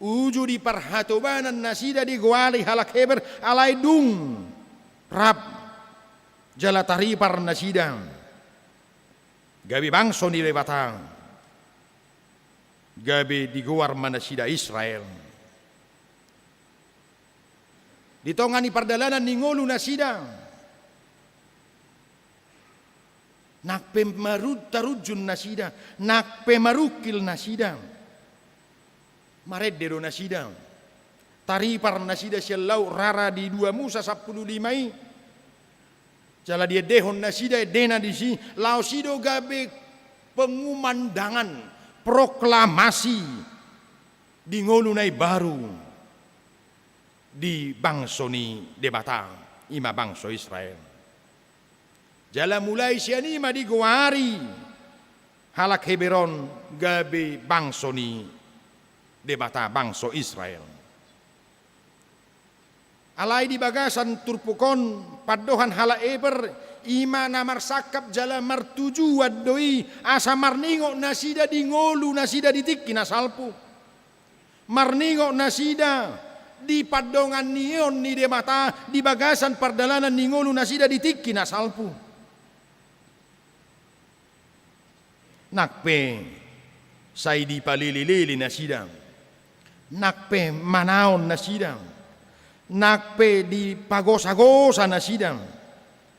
uju di parhatobanan nasida di goali halak heber alai dung rap jalatari par nasida gabi bangso ni lebatang gabi di goar manasida Israel. Di tongan ni pardalanan ni ngolu nasida. Nakpe marud tarujun nasida. Nakpe marukil nasida. Maredero nasida. Taripar nasida sialau rara di 2 Musa 15. Jala dia dehon nasida dena di si. Lausido gabe pengumandangan proklamasi di ngolu nai baru. Di bangso ni debata ima bangso Israel. Jala mulai sianima di goari halak Heberon gabe bangso ni debata bangso Israel. Alai di bagasan turpukon padohan halak Heber ima namar sakap jala martuju wadoi asa marningo nasida di ngolu nasida ditikki nasalpu. Marningo nasida di padongan nion ni demata di bagasan pardalanan ni ngolu nasida ditikki nasalpu. Nakpe sai di palili-lili nasida. Nakpe manaon nasida. Nakpe di pagosa-gosa nasida.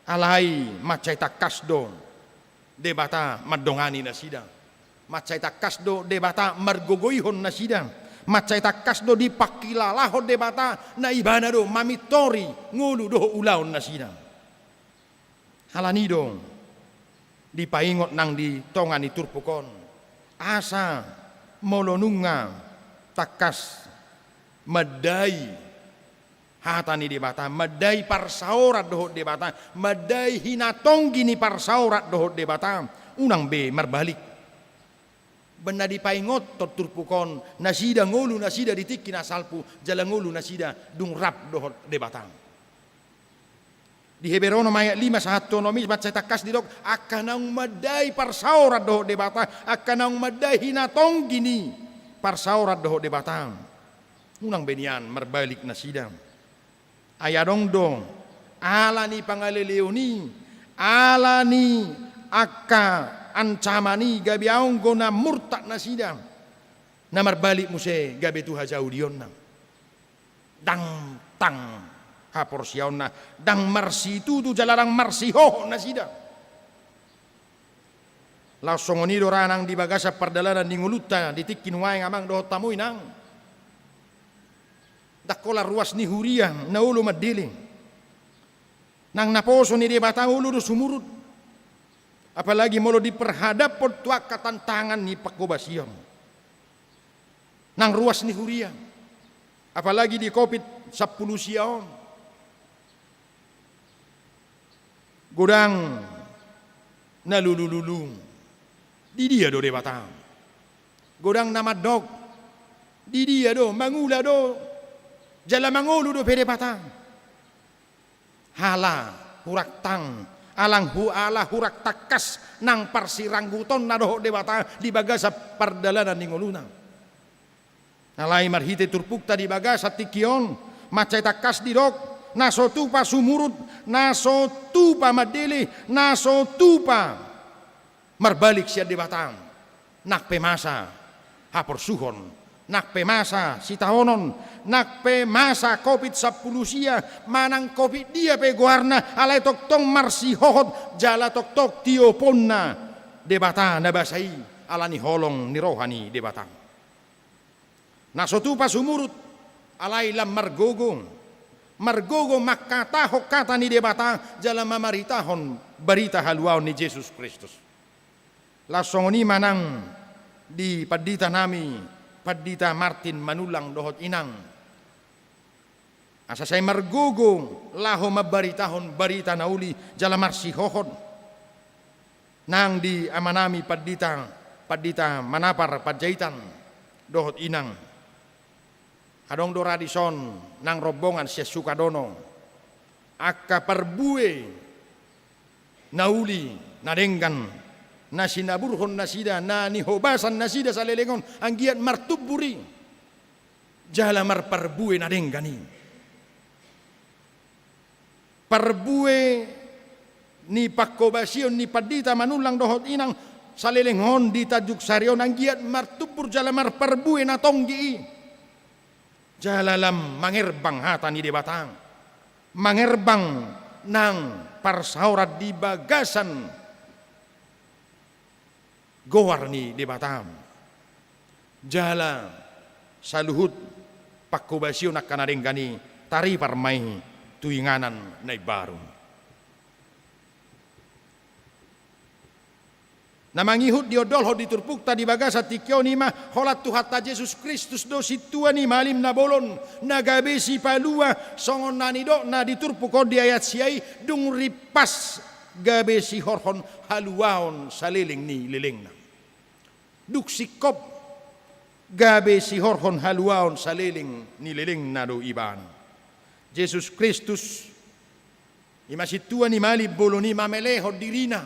Alai macai takasdo debata madongani nasida. Macai takasdo debata margogoihon nasida. Macai takas do di pakilalaho debata na ibana do mamitori ngulu do ulaon nasida. Halanido di paingot nang di tongan di turpukon. Asa molonunga takas medai hatani debata medai parsaurat dohot debata medai hinatonggi ni parsaurat dohot debata unang be merbalik. Benda di paingot turpukon nasida ngolu nasida ditikki nasalpu jala ngolu nasida dung rap dohot debatang. Di Heberono ayat 5 sahato nomis baca takas didok akanang madai parsaurat dohot debata akanang madai hinatong gini parsaurat dohot debatang. Unang benian merbalik nasida. Ayadong dong alani pangaleleoni alani akka ancamani gabi aung gona murtad nasida namar balik muse gabi tu hajau dionna dang tang haporsiauna dang marsi tu jalarang marsi ho nasida langsung oni doranang di bagasa pardalanan di nguluta ditikkin wae ngamang do tamu inang dakola ruas ni huriang na ulu madiling nang naposo ni debata ulu do sumurut. Apalagi molo diperhadap potuak katantangan ni pakobasiam. Nang ruas ni huria. Apalagi di COVID 10 siaon. Godang nalulululung. Di dia do debatang. Godang namadog. Di dia do mangula do. Jala mangulu do pede batang. hala hurak tang alang ala hurak takas nang parsirangguton na doho debata di bagasa pardalanan ningoluna. Nalai marhite turpukta di bagasa tikion macay takas di dok naso tupa sumurut naso tupa madili naso tupa marbalik siya debatang nakpe masa hapor suhon nakpe masa sitahonon nakpe masa COVID-10 siya manang COVID dia pe guarna alay toktong marsi hohot jala toktok tiopon na debata nabasai alani holong ni rohani debatang nasotupa sumurut alay lam margogo makatahok kata ni debata jala mamaritahon barita haluaw ni Jesus Kristus lasong ni manang di padita nami padita Martin Manulang dohot inang asa say margogo laho mabaritahon barita nauli jala marsi hohon nang di amanami padita manapar padjaitan dohot inang adong do radison nang rombongan siya sukadono akka parbue nauli nadenggan na sinaburhon na sida na nihobasan na sida sa lelengon ang giat martuburi jala marparbue nadenggani parbue ni pakobasyon ni padita Manulang dohot inang sa lelengon di tajuk saryon ang giat martubur jala marparbue na tonggi jala lam mangerbang hata ni debatang mangerbang nang parsaurat di bagasan gowar ni debatam jala saluhut pakubasyon nak kanadenggani tari parmai tuinganan na baru namangihut diodol ho diturpukta di bagasa tikyo ni ma holat tuhata Jesus Kristus do situa ni malim na bolon nagabe si palua songon nanido na diturpuko di ayat siai dung ripas gabe si horhon haluaon saliling ni lilingna duk sikop gabe si horhon haluaon saliling ni liling na do iban Jesus Kristus imasitua ni mali boloni mameleho dirina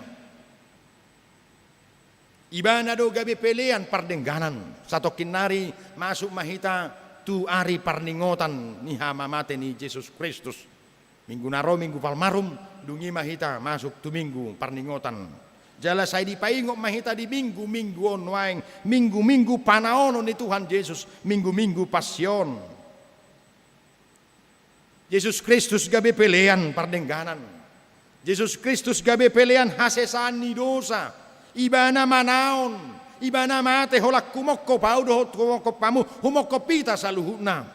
ibana do gabe pelean pardengganan sato kinari masuk mahita tu ari parningotan ni hamamate ni Jesus Kristus minggu naro minggu palmarum dungi mahita masuk tu minggu parningotan jala saya dipaingok mahita di minggu on waeng minggu panaono ni Tuhan Yesus minggu pasyon Yesus Kristus gabe pelean pardengganan Yesus Kristus gabe pelean hasesan ni dosa ibana manaon ibana mate holak kumokko paudo kumokko pamu humokko pita saluhuna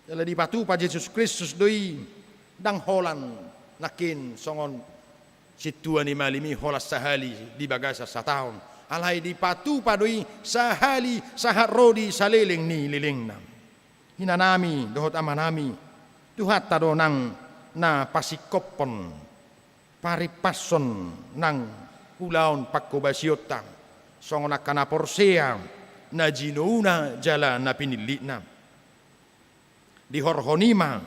jala dipatu pa Yesus Kristus doi dang holan nakin songon situa ni malimi holas sahali di bagasa sataon alai di patu padoi sahali sahat rodi saleleng ni lilingna hinanami dohot amanami tuhat tado nang na pasikopon paripason nang ulaon pakkobasiota songona kana porsea na jinouna jala na pinilitna di horhonima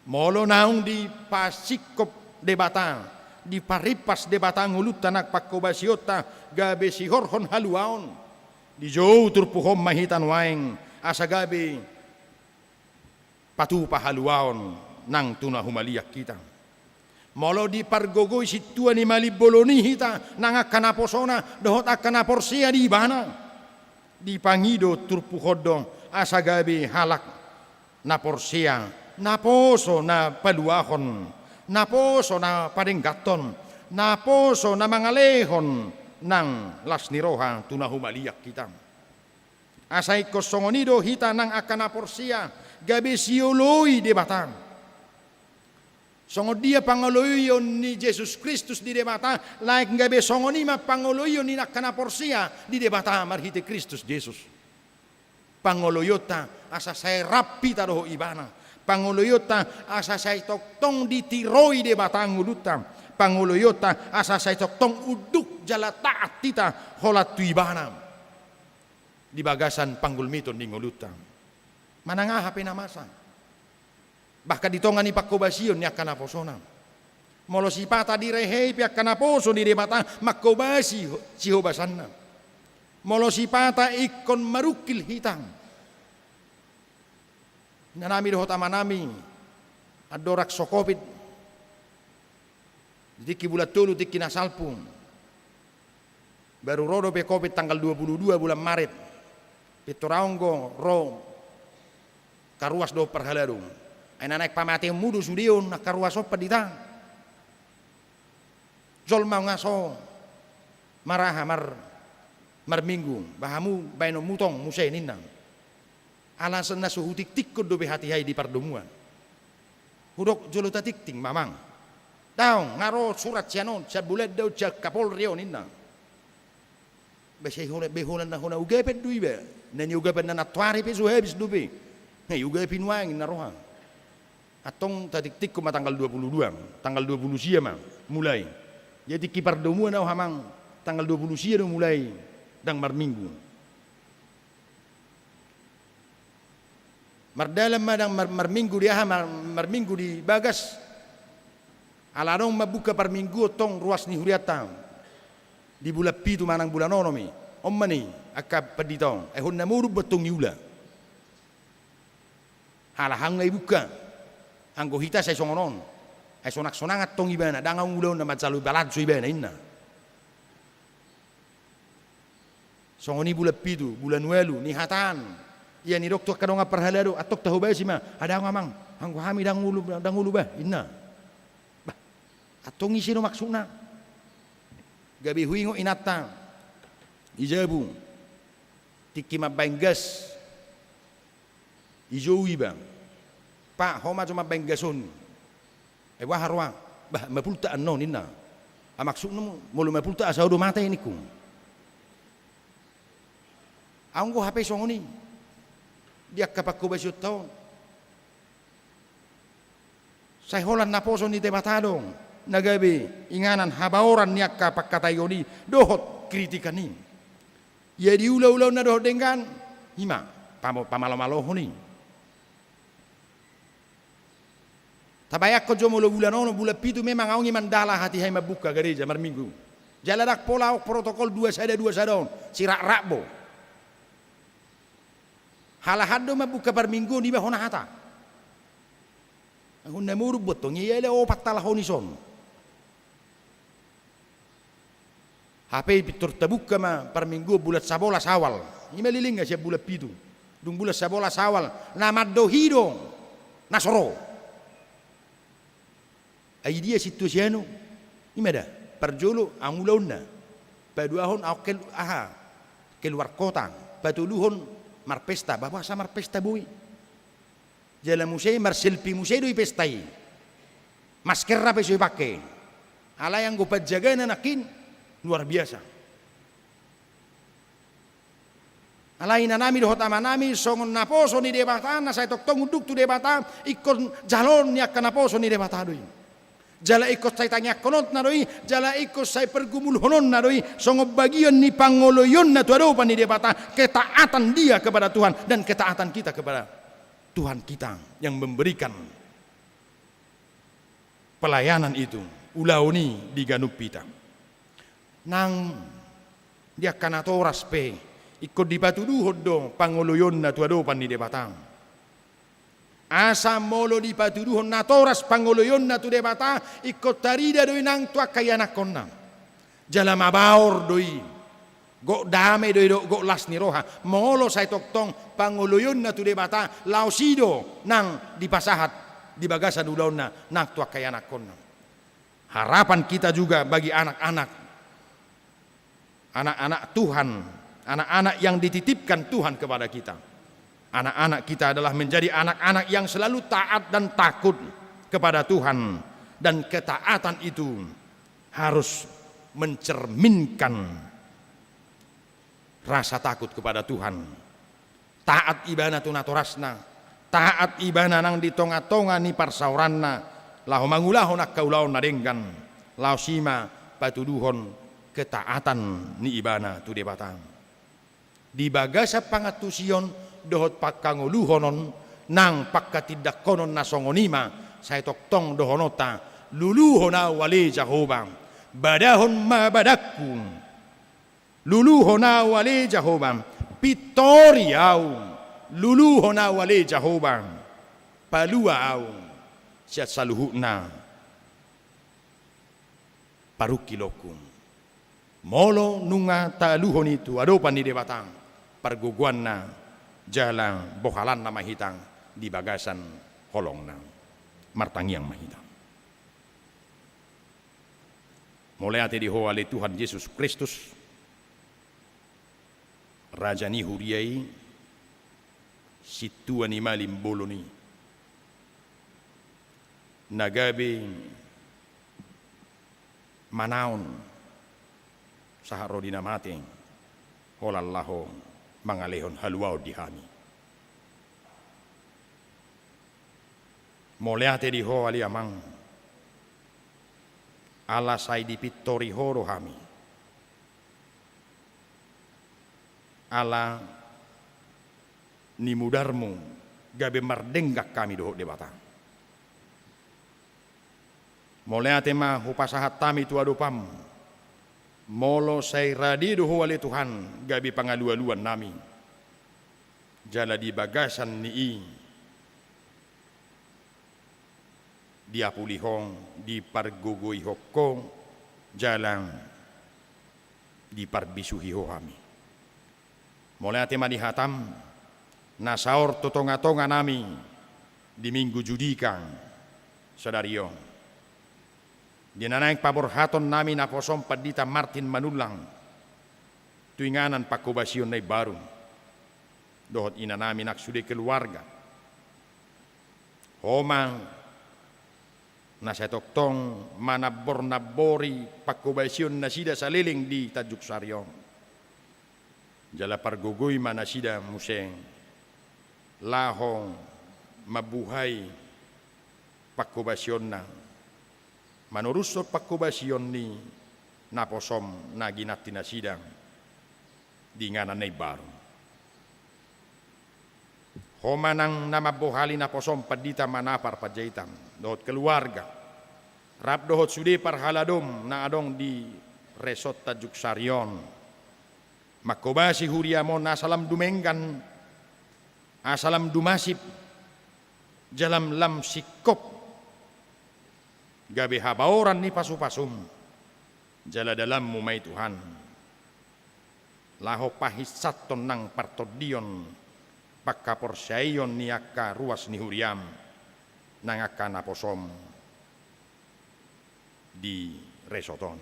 molo naung di pasikop debata di paripas debatang ulut tanak pakkobasiota gabe si horhon haluaon di jauh turpuhom mahitan waeng asa gabe patu pahaluaon nang tuna humaliak kita molo di pargogoy situa ni mali boloni hita nang akana posona dohot akana porsia di bana di pangido turpuhodo asa gabe halak na porsia na poso na paluahon naposo na padenggaton naposo na mangalehon nang lasniroha tunahumaliak kita asay kosongonido hita nang akana porsia gabe sioloi debatan songo dia pangoloyon ni Jesus Kristus di debata laik gabe songonima pangoloyon ni akana porsia di debata marhite Kristus Jesus pangoloyota asa say rapi taroho ibana pangoloyota asa say toktong ditiroi de batang ulutam pangoloyota asa say toktong uduk jala taat tita holat tuibana di bagasan panggulmiton di ngulutam manangah pinamasa Bahkan ditongani pakkobasion ni akan aposona. Molo sipata direhei pi akan aposo di debata makkobasi sihobasanna. Molo sipata ikon marukil hitang. Nanami dohot amanami adorak sokopit. Diki bulan tulu tiki nasalpun. Baru rodo pe covid tanggal 22 bulan Maret. Pitoraonggo ro karuas do perhalarung. Aina naik pamate mudu sudion nak karuas opa ditang. Jol mau ngaso maraha mar minggu bahamu baino mutong musai ninang. Alasan na suhutik tikod do hati hai di pardomuan. Hudok jolo tatikting mamang. Daong ngaro surat sianon sa bulet daw sa Kapolrio ninang. Basay beholan na hona ugepet duibe. Nani ugepet na natwari pe suhebis dubi. Hey ugepin wangin na rohang. Atong tatik-tik ko matanggal 22, tanggal 20 siya mah mulai. Jadi kipar domu na hamang tanggal 20 siya do mulai dang marminggu. Mardalam madang marminggu dia marminggu di bagas. Alarong mabuka parminggu tong ruas ni huriata. Di bulan pitu manang bulan onomi. Ommani akap peditong. Ehon namuru betong yula. Halahang ngay buka. Anggo hita say songonon. Ay sonak-sonangat tong ibana. Dangang ulon na matsalu balad so ibana inna. Songoni bulan pitu, bulan welu, ni hatan. Iya ni doktor kadang perhalado atok tahu bayar sima. Ada ngamang. Anggo hami dangulu bah inna. Bah. Atong isi no maksudna. Gabi huingo inata. Ijabu. Tiki mabenggas. Ijowi bang. Pak homa cuma benggason. Waharwa. Bah mapulta anno nina. Maksudna mulu mapulta asau do mata ini ku. Anggo HP songoni. Dia kapak ko basyo taon. Say holan naposo ni debatadong. Nagabi inganan habaoran niya kapak katayoni. Dohot kritikan ni. Ya di ulaw-ulaw na dohot dengan. Hima. Pamalo-malo ni. Tabayak ko jomo lo bulan ono bulan pitu memang aungi mandala hati hai mabuka gereja marminggu. Jaladak pola protokol 2 sadon. Sirak rakbo. Halahado mabuka parminggu ni bahona hata. Ang namuru botong yele opat talahonison. HP pitur tabuka ma parminggu bulat sabola sawal. Imeliling nga siya bulat pitu. Dung bulat sabola sawal namado hidong nasoro. Ay dia situasiano. Imada perjolo angulaon na. Paduahon au keluar kota. Patuluhon marpesta, bawa sa marpesta boy. Jala musay marselfie musay do ipestai. Masker ra peso ipake. Ala yang go padjaga na nakin luar biasa. Alay na nami dohot amanami songon naposo ni debata na say toktong uduk tu debata ikon jalon niya kanaposo ni debata doy. Jala ikut say tanya konot na doy, jala ikut say pergumulhonon na doy, songo bagian ni pangoloyon na tuadopan ni debata ketaatan dia kepada Tuhan dan ketaatan kita kepada Tuhan kita yang memberikan pelayanan itu ulauni di ganup pita. Nang dia kanatoras pe ikut dipatuduhod do pangoloyon na tuadopan ni debata. Asa molo di patuduhon natoras pangoloyon na tu debata ikot tarida doi nang tua kayanak konna. Jala mabaor doi. Go dame doi do go las ni roha. Molo say toktong pangoloyon na tu debata lausido nang dipasahat di bagasan ulaon na nang tua kayanak konna. Harapan kita juga bagi anak-anak Tuhan, anak-anak yang dititipkan Tuhan kepada kita. Anak-anak kita adalah menjadi anak-anak yang selalu taat dan takut kepada Tuhan. Dan ketaatan itu harus mencerminkan rasa takut kepada Tuhan. Taat ibana tunatorasna. Taat ibana nang ditonga-tonga ni parsauranna. Lahu mangulahon akkaulahon nadenggan. Lahu sima patuduhon ketaatan ni ibana tu debatang. Di bagasa pangatusion dohot pakanguluhonon nang pagkatidak konon na songonima sa itoktong dohonota luluho na wali Jehovah badahon mabadakku luluho na wali Jehovah pitoriaw luluho na wali Jehovah paluaw siya saluhu na parukilokum molo nunga taluhon itu adopan ni debatang perguguan na jalang bohalan na mahitang di bagasan holong na martangiang mahitang. Mulai ate diho oleh Tuhan Yesus Kristus Raja ni huriai situa ni malim boloni nagabe manaon saharo dinamating holallahu mangalehon haluau dihami moleate diho ali amang ala sai di pittori horo hami ala ni mudarmu gabe mardenggak kami doho debata moleate ma hupasahat tami tuadupam molo sai radi doho wali Tuhan gabe pangalu-aluan nami jala di bagasan ni dia pulihong di pargugui hokko jalang di parbisuhi hohami mulai ate madihatam nasaor totonga-tonga nami di minggu judikang sadario dinanaing paborhaton nami na posom padita Martin Manulang tuinganan pakubasyon na baru dohot ina nami naksude keluarga homa na sa toktong manabor-nabori pakubasyon na sida sa liling di Tajuk Saryong jala pargugoy manasida museng lahong mabuhay pakubasyon na manurusot pakubasyon ni naposom na ginat tinasidang di nganan na ibaron homanang namabuhali na posom padita manapar pajaitam dohot keluarga rap dohot sude parhaladom na adong di resort Tajuk Saryon makobasi huriamon asalam dumenggan asalam dumasip jalam lam sikop gabe habaoran ni pasupasum jala dalam mumay Tuhan laho pahisaton nang partodion pagkaporsayon ni akka ruas ni huriam nang akka naposom di resoton.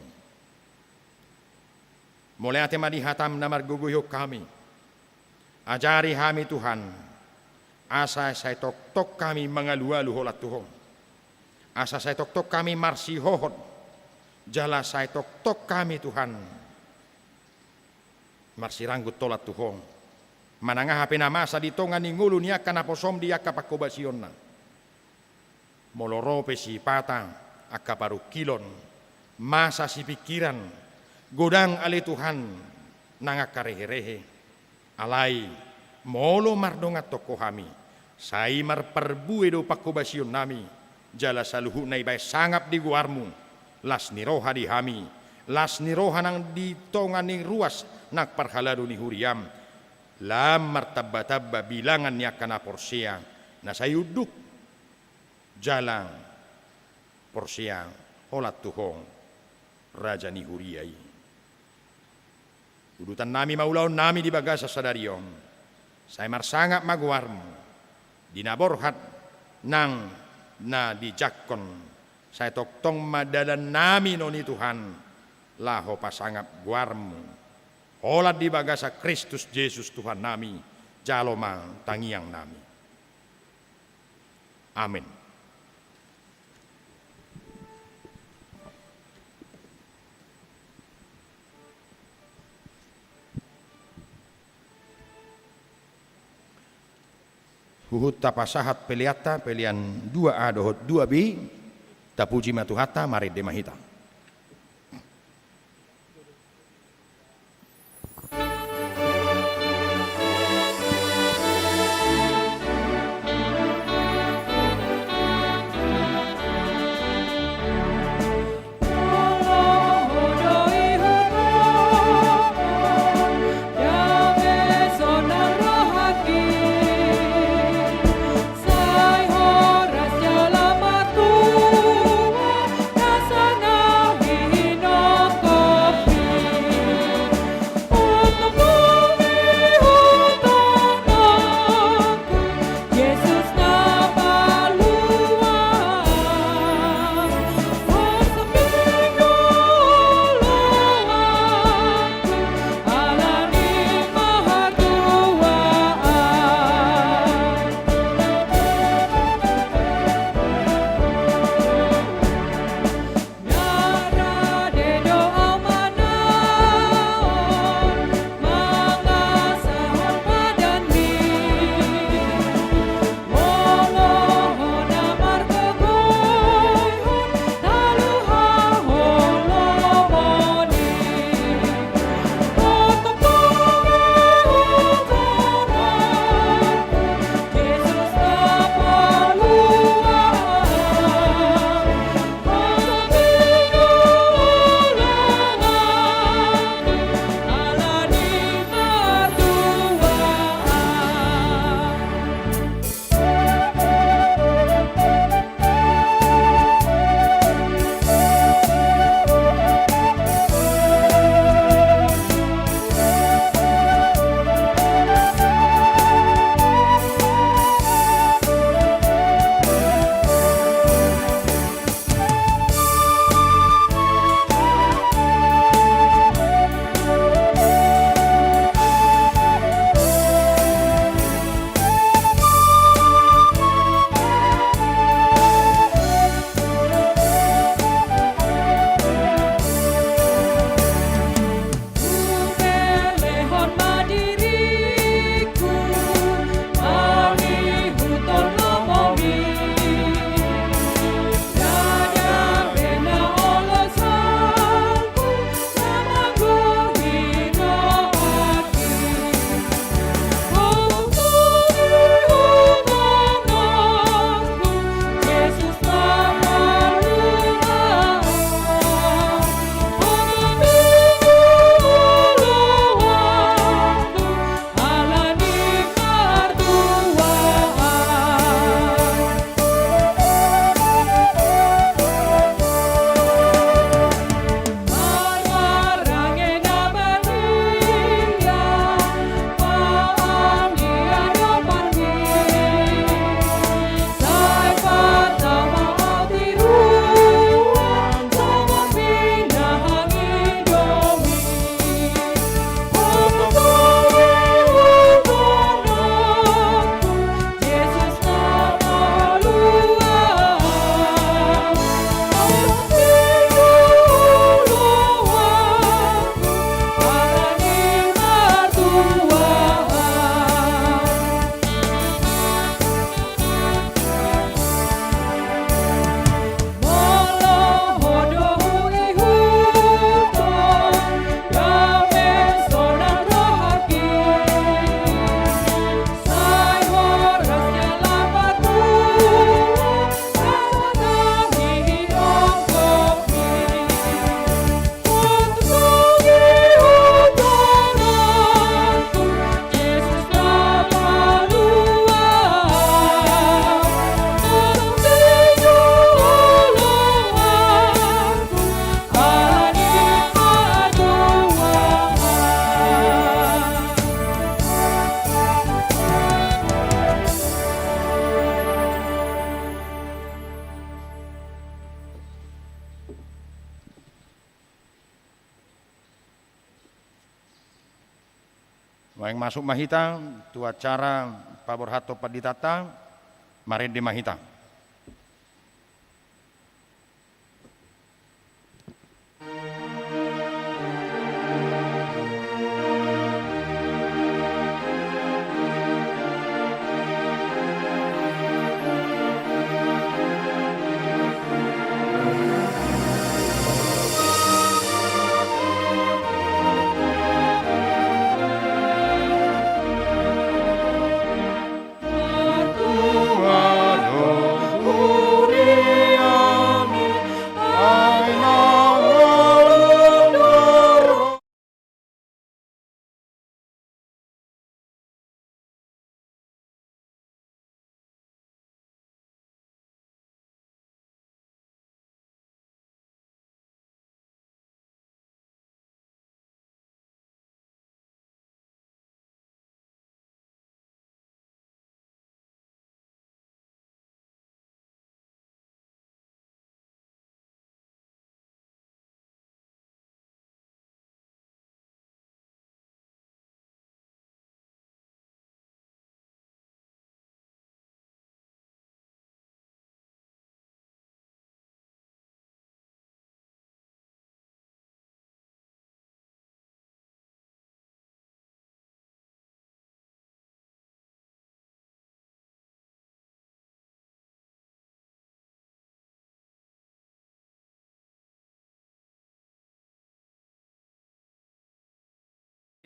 Mulai ate madihatam na marguguyok kami. Ajari kami Tuhan. Asa sa tok-tok kami mangalualu holat Tuhan. Asa sa tok-tok kami marsihohot. Jala sa tok-tok kami Tuhan. Marsiranggut tolat Tuhan. Manangah pinamasa ditongan ni ngulu niya kanaposom dia kapakobasyon na. Molorope si patang akaparukilon masa si pikiran godang ali Tuhan nangakarehe-rehe alai molo mardongat toko kami sai marperbue do pakobasyon nami jala saluhu na ibay sangap di guarmu las niroha di hami las niroha nang ditongan ni ruas nakparhalado ni huriam lam martabba-tabba bilangan niya kanaporsia na sayuduk jalang porsia holat tuhong raja ni huriai udutan nami maulaon nami di bagasa sadariong saya marsangap maguarmu dinaborhat nang na dijakon saya toktong madadan nami noni Tuhan laho pasangap guarmu holat di bagasa Kristus Yesus Tuhan nami jaloma tangiang nami amin. Huhut tapasahat peliata pelian 2A dohot 2B tapuji matuhata mari demahita. Yang masuk mahita, tu acara paborhato paditata, mari di mahita.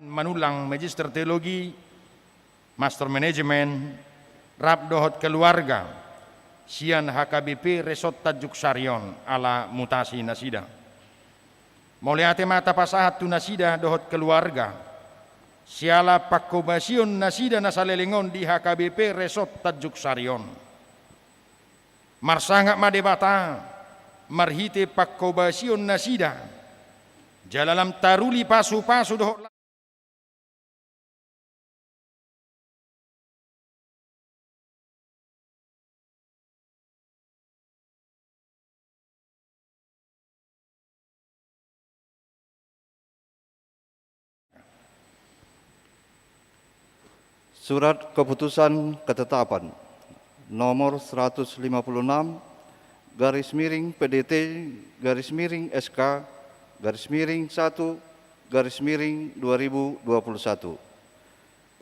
Manulang Magister Teologi, Master Manajemen, Rab Dohot Keluarga, Sian HKBP Resort Tajuk Sarion ala mutasi nasida. Moliate mata pasahat tu nasida dohot keluarga, siala pakobasion nasida nasalelingon di HKBP Resort Tajuk Sarion. Marsangak madebata, marhite pakobasion nasida, jalalam taruli pasu-pasu dohot Surat Keputusan Ketetapan nomor 156 garis miring PDT garis miring SK garis miring 1 garis miring 2021.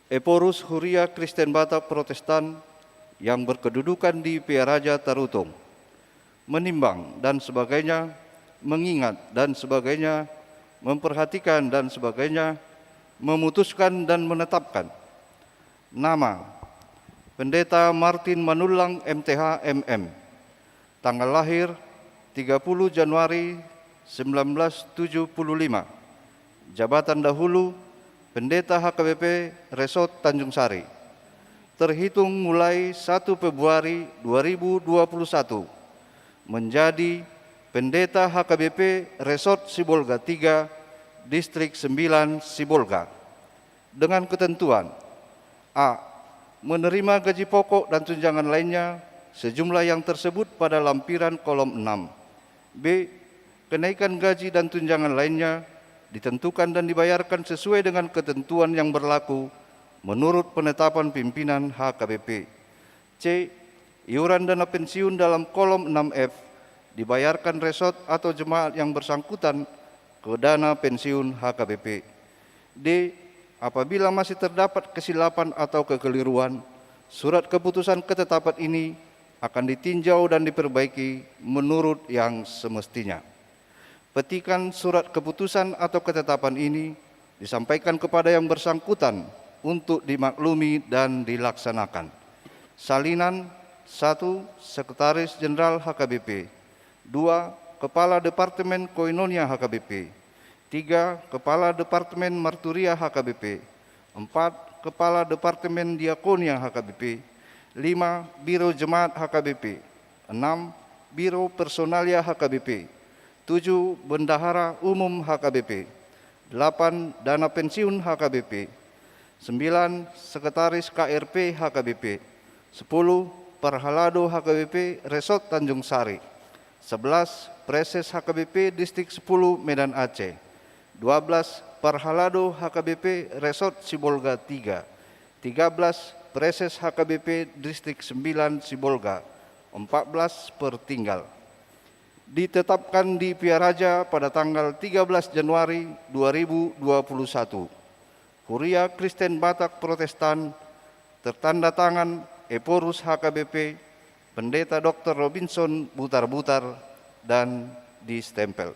Eporus Huria Kristen Batak Protestan yang berkedudukan di Piaraja Tarutung, menimbang dan sebagainya, mengingat dan sebagainya, memperhatikan dan sebagainya, memutuskan dan menetapkan nama Pendeta Martin Manulang MTH MM, tanggal lahir 30 Januari 1975, jabatan dahulu Pendeta HKBP Resort Tanjung Sari, terhitung mulai 1 Februari 2021 menjadi Pendeta HKBP Resort Sibolga 3, Distrik 9 Sibolga, dengan ketentuan: A. Menerima gaji pokok dan tunjangan lainnya sejumlah yang tersebut pada lampiran kolom 6. B. Kenaikan gaji dan tunjangan lainnya ditentukan dan dibayarkan sesuai dengan ketentuan yang berlaku menurut penetapan pimpinan HKBP. C. Iuran dana pensiun dalam kolom 6F dibayarkan resort atau jemaat yang bersangkutan ke dana pensiun HKBP. D. Apabila masih terdapat kesilapan atau kekeliruan, surat keputusan ketetapan ini akan ditinjau dan diperbaiki menurut yang semestinya. Petikan surat keputusan atau ketetapan ini disampaikan kepada yang bersangkutan untuk dimaklumi dan dilaksanakan. Salinan: 1. Sekretaris Jenderal HKBP. 2. Kepala Departemen Koinonia HKBP. 3. Kepala Departemen Marturia HKBP. 4. Kepala Departemen Diakonia HKBP. 5. Biro Jemaat HKBP. 6. Biro Personalia HKBP. 7. Bendahara Umum HKBP. 8. Dana Pensiun HKBP. 9. Sekretaris KRP HKBP. 10. Perhalado HKBP Resort Tanjung Sari. 11. Preses HKBP Distrik 10 Medan Aceh. 12. Parhalado HKBP Resort Sibolga 3, 13 Preses HKBP Distrik 9 Sibolga, 14 pertinggal. Ditetapkan di Pia Raja pada tanggal 13 Januari 2021. Huria Kristen Batak Protestan, tertanda tangan Eporus HKBP, Pendeta Dr. Robinson Butar-Butar, dan distempel.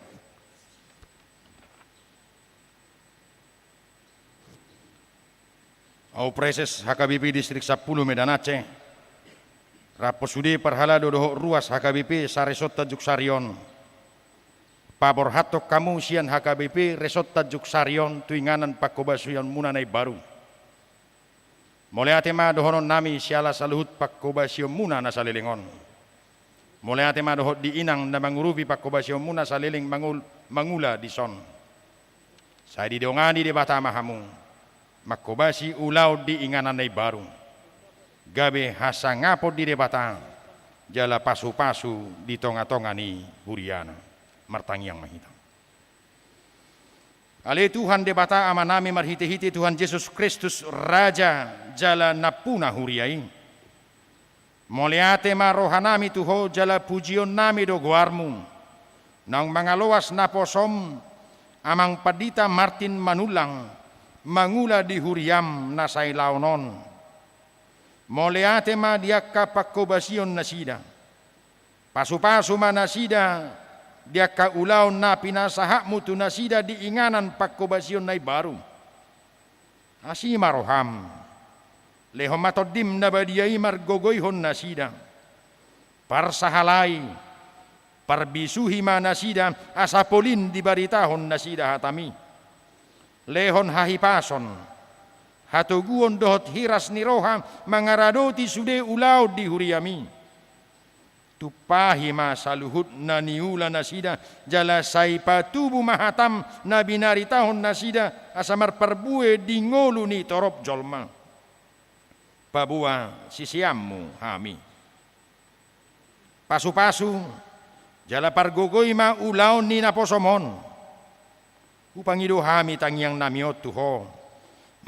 Au Preses HKBP Distrik 10 Medan Aceh, Raposude Parhalado doho ruas HKBP Saresot Tajuk Sarion, Pabor Hatok Kamu Sian HKBP Resot Tajuk Sarion, Tuinganan Pakobasuyan Munanay Baru. Mulai atema dohonon nami siala saluhut Pakobasyon Muna na salilingon. Mulai atema dohot di inang na mangurupi Pakobasyon Muna saliling mangula di son. Saya didongani di bata mahamu, makobasi ulau di inganan baru. Gabe hasa ngapot di debata, jala pasu-pasu di tonga-tongani huriana, martangiang mahita. Ale Tuhan debata amanami marhiti-hiti Tuhan Yesus Kristus Raja jala napuna huriai. Moleate marohanami tuho jala pujion nami do guarmu. Nang mangaloas naposom amang padita Martin Manulang mangula di huriam nasay launon. Moleate ma diakka pakkobasion nasida. Pasu-pasu manasida diakka ulaw na pinasahak mutu nasida di inganan pakkobasion nay baru. Asima roham. Lehom matodim na badiyay margogoyhon nasida. Parsahalay. Parbisuhi manasida asapolin di baritahon nasida hatami. Lehon hahipason. Hatuguon dohot hiras ni roha mangaradoti sude ulaw di huriami. Tupahi masaluhut na niula nasida jala saipa tubu mahatam na binaritahon nasida asamar parbue di ngolu ni torop jolma. Pabua sisiammu hami. Pasu-pasu jala pargogoy ma ulaw ni naposomon. Upangido hami tangyang namiot tuho.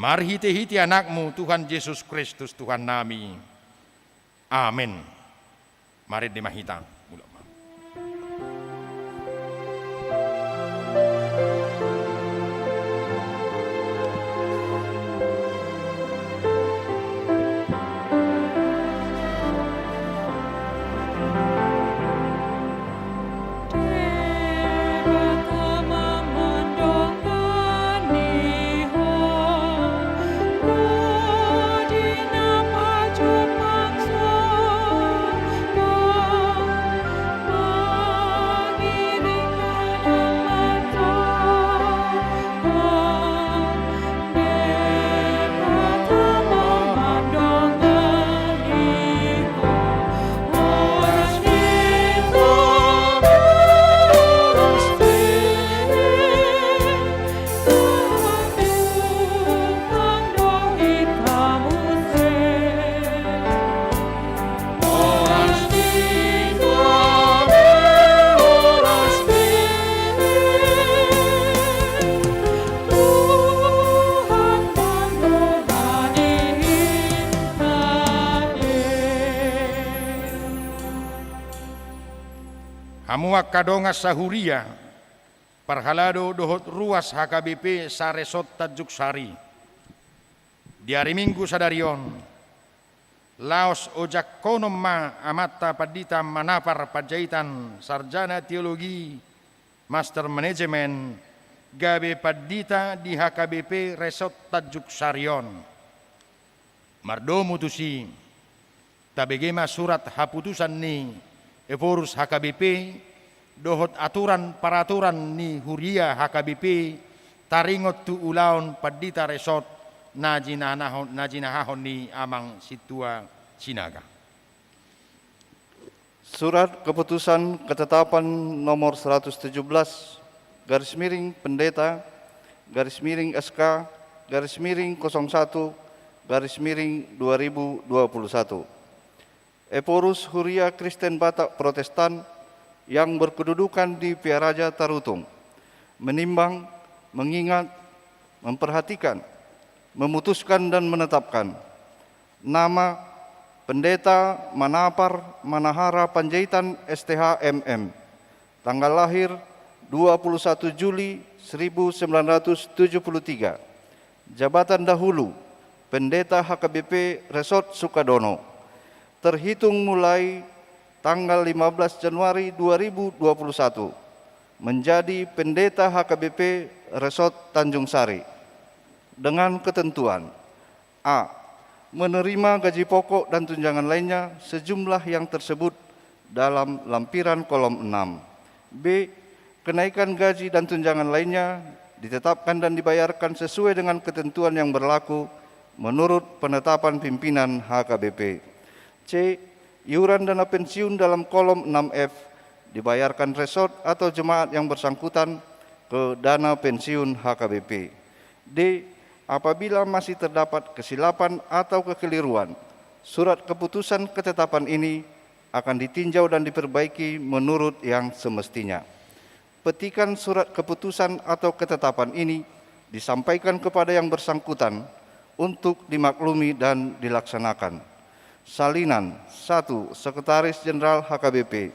Marhiti-hiti anakmu Tuhan Yesus Kristus Tuhan nami. Amin. Mari dimahita. Hamuak kadongas sahuria, Parhalado dohot ruas HKBP Saresot Tajuk Sari. Di hari Minggu sadarion, Laos ojak konom ma amata padita manapar pajaitan sarjana teologi, master manajemen, gabe padita di HKBP Resort Tajuk Sarion. Mardomu tusi, tabegema surat haputusan ni Eporus HKBP, dohot aturan peraturan ni Huria HKBP, taringot tu ulaun padita resort najinahahon ni amang situa sinaga. Surat keputusan ketetapan nomor 117 garis miring pendeta garis miring SK garis miring 01 garis miring 2021. Eporus Huria Kristen Batak Protestan yang berkedudukan di Pia Raja Tarutung menimbang, mengingat, memperhatikan, memutuskan dan menetapkan nama Pendeta Manapar Manahara Panjaitan STH MM, tanggal lahir 21 Juli 1973, jabatan dahulu Pendeta HKBP Resort Sukadono, terhitung mulai tanggal 15 Januari 2021, menjadi Pendeta HKBP Resort Tanjung Sari, dengan ketentuan: A. Menerima gaji pokok dan tunjangan lainnya sejumlah yang tersebut dalam lampiran kolom 6. B. Kenaikan gaji dan tunjangan lainnya ditetapkan dan dibayarkan sesuai dengan ketentuan yang berlaku menurut penetapan pimpinan HKBP. C. Iuran dana pensiun dalam kolom 6F dibayarkan resort atau jemaat yang bersangkutan ke dana pensiun HKBP. D. Apabila masih terdapat kesilapan atau kekeliruan, surat keputusan ketetapan ini akan ditinjau dan diperbaiki menurut yang semestinya. Petikan surat keputusan atau ketetapan ini disampaikan kepada yang bersangkutan untuk dimaklumi dan dilaksanakan. Salinan: 1. Sekretaris Jenderal HKBP.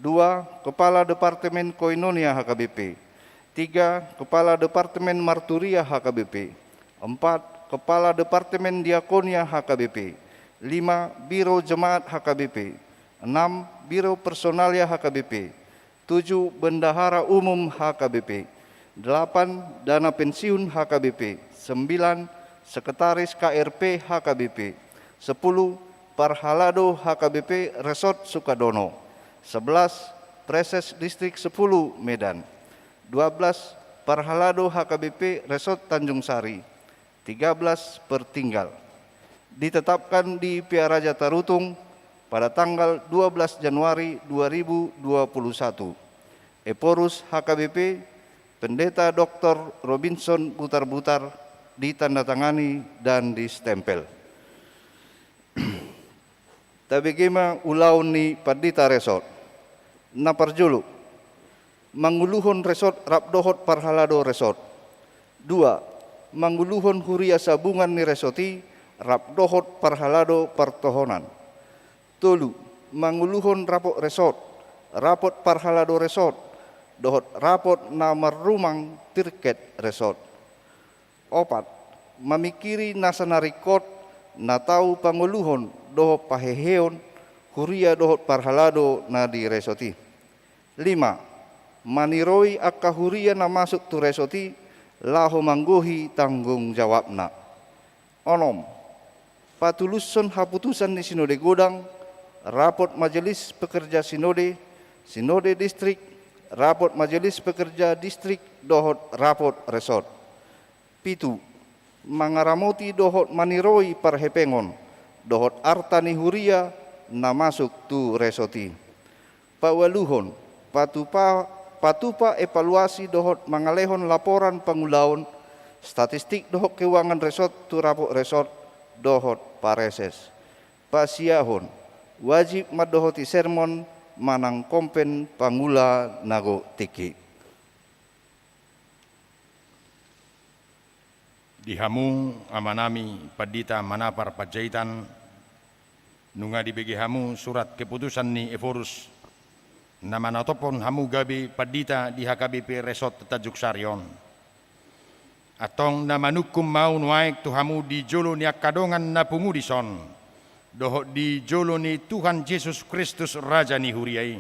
2. Kepala Departemen Koinonia HKBP. 3. Kepala Departemen Marturia HKBP. 4. Kepala Departemen Diakonia HKBP. 5. Biro Jemaat HKBP. 6. Biro Personalia HKBP. 7. Bendahara Umum HKBP. 8. Dana Pensiun HKBP. 9. Sekretaris KRP HKBP. 10. Parhalado HKBP Resort Sukadono. 11. Preses Distrik 10 Medan. 12. Parhalado HKBP Resort Tanjung Sari. 13 Pertinggal. Ditetapkan di Piaraja Tarutung pada tanggal 12 Januari 2021. Eporus HKBP Pendeta Dr. Robinson Butar-Butar, ditandatangani dan distempel. Tabegema ulau ni Pandita Resort. Naparjulu manguluhon resort Rapdohot Parhalado Resort. 2. Manguluhon huria sabungan ni resoti Rapdohot Parhalado Partohonan. 3. Manguluhon rapot resort Rapot Parhalado Resort dohot rapot namar rumang Tirket Resort. 4. Mamikiri nasanarikot natau panguluhon dohot paheheon huria dohot Parhalado na di resoti. 5. Maniroi akka huria na masuk tu resoti laho manggohi tanggung jawabna. 6. Patuluson haputusan di Sinode Godang, rapot Majelis Pekerja Sinode, Sinode Distrik, rapot Majelis Pekerja Distrik dohot rapot resort. 7. Mangaramoti dohot maniroi parhepengon, dohot artani huria na masuk tu resoti. Pawaluhon, patupa evaluasi dohot mangalehon laporan pangulaon statistik dohot keuangan resort tu rapot resort dohot pareses. Pasiahon wajib madohoti sermon manang kompen pangula nago tiki. Dihamu amanami Pandita Manapar Panjaitan nunga dibagi hamu surat keputusan ni Eforus nama natopon hamu gabi Pandita di HKBP Resort Tajuk Sarion. Atong nama nukum mau nuaik tu hamu di jolo ni akadongan na pungudison dohot di jolo ni Tuhan Yesus Kristus Raja ni huriai.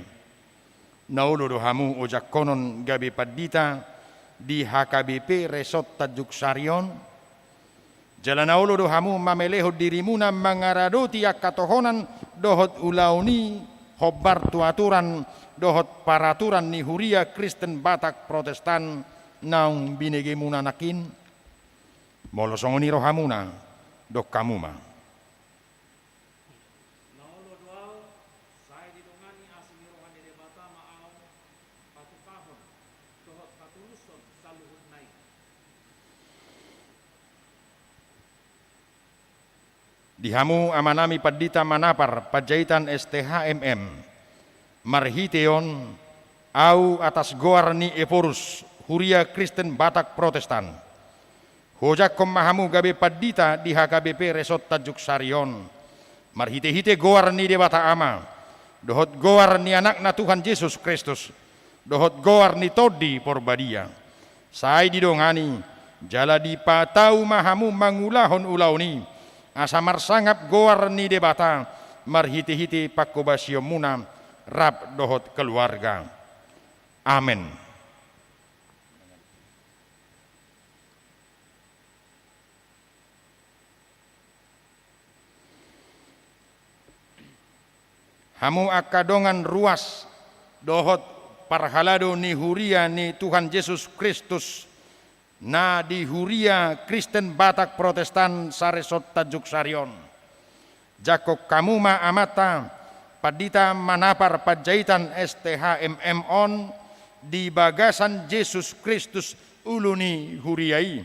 Naulo do hamu ojak konon gabi Pandita di HKBP Resort Tajuk Sarion. Jalan aulo do hamu mameleho dirimu na mangaradoti akatohonan dohot ulauni hobar tu aturan dohot paraturan ni huria Kristen Batak Protestan naung binege munanakin molosongoni rohamuna dok kamuma. Dihamu amanami Pandita Manapar Panjaitan STHMM Marhiteon au atas goar ni Eporus Huria Kristen Batak Protestan Hojakom mahamu gabe padita di HKBP Resort Tajuk Sarion. Marhite-hite goar ni debata ama. Dohot goar ni anak na Tuhan Yesus Kristus. Dohot goar ni todi porbadia. Sai didongani. Jala di patau mahamu mangulahon ulauni. Asamar sangap goar ni debata. Marhite-hite pakobasio muna. Rab dohot keluarga. Amin. Hamu akadongan ruas dohot parhalado ni huria ni Tuhan Yesus Kristus na di huria Kristen Batak Protestan Saresot Tajuk Sarion. Jakok kamuma amata padita manapar pajaitan STHMM on di bagasan Yesus Kristus uluni huriai.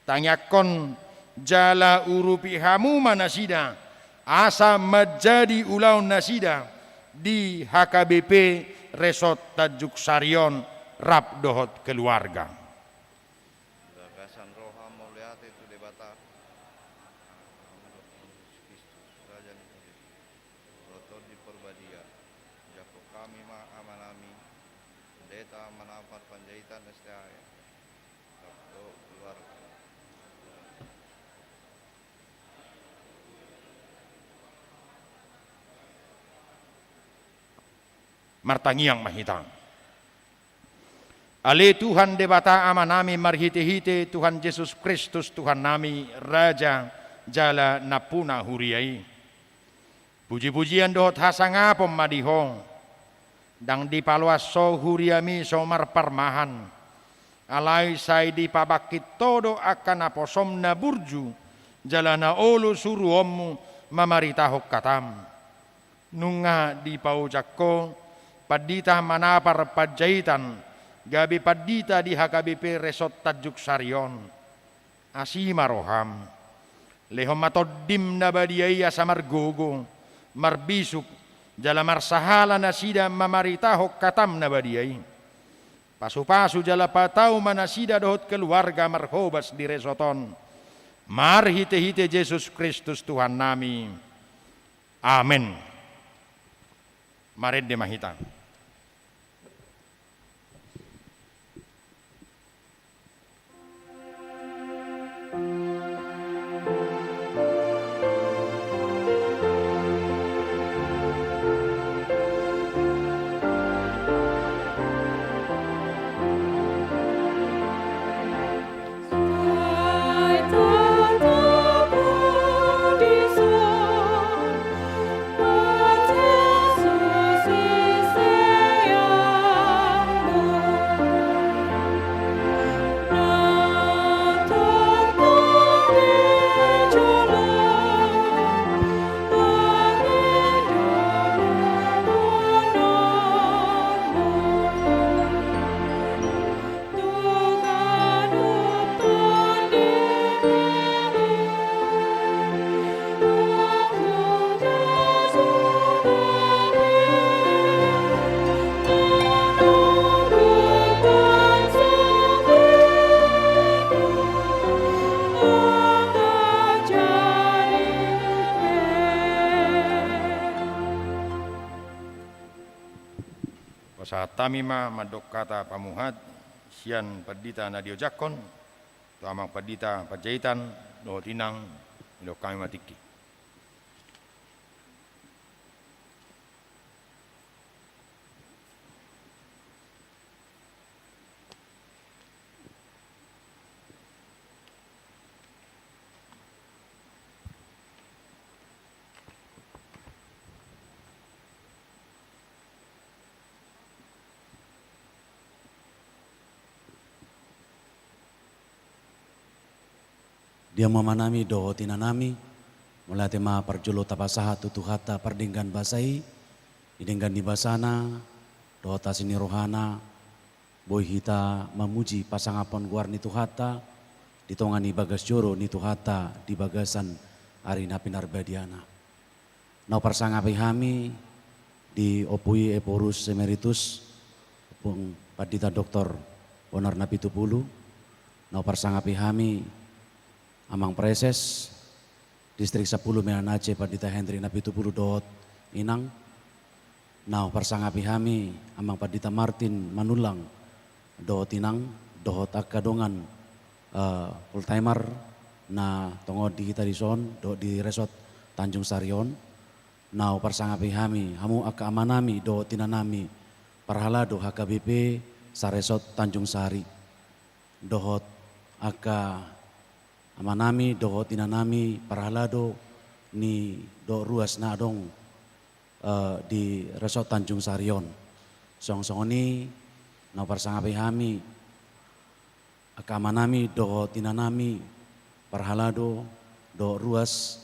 Tanyakon jala urupi hamu manasida asa menjadi ulau nasida di HKBP Resort Tajuk Sarion Rab dohot keluarga. Gagasan roha muliate tu debata Roto di Perbadia Jako kami ma amanami Deta manapar panjaitan STHMM Sabdo keluarga. Martangiang mahitang. Ale Tuhan debata amanami marhite-hite Tuhan Yesus Kristus Tuhan nami Raja jala napuna huriai. Puji-pujian dohot hasangapom madihong. Dang di paluas so huriami so marparmahan. Alai sai di pabakit todo akan aposom na burju. Jala na olo suruomu mamaritahok katam. Nunga di paujakko. Padita manapar pajaitan gabi padita di HKBP Resort Tajuk Sarion asima roham lehom matoddim na badiaya samar gogo marbisuk jala marsahala nasida mamaritahok katam na badiyai pasu-pasu jala patau manasida dohot keluarga marhobas di resoton marhite-hite Yesus Kristus Tuhan nami amin. Mared de mahitang. Saat tamima madok kata pamuhat sian padita nadio jakon tu amang padita pajaitan do tinang do kami matiki. Dia memanami doho tinanami, mulai tema perjolo tapasaha tutuhata perdinggan basai, didenggan di basana, doho tasini rohana, boy hita memuji pasangapon guarni tuhata, ditongani bagas joro ni tuhata di bagasan arina pinarbadiana. Nau persangapi hami di opui eporus emeritus, pung padita doktor Bonar Napitupulu, nau persangapi hami Amang Preses, Distrik 10 Medan Aceh Padita Hendrik Napitu Pulu Dot Inang, Nau Parsangapi Hami, Amang Padita Martin Manulang, Dot Inang, Dohot Akadongan, full timer, na tongod di kita di son, di resort Tanjung Sarion, Nau Parsangapi Hami, Hamu Aka Amanami, Dot Tinanami, Parhalado HKBP, sa resort Tanjung Sari, Dohot Aka Amanami, Dohot Tinanami, Parhalado, ni do ruas na dong di resort Tanjung Sarion. Song-song ini na parsangapi hami akamanami do tinanami parhalado do ruas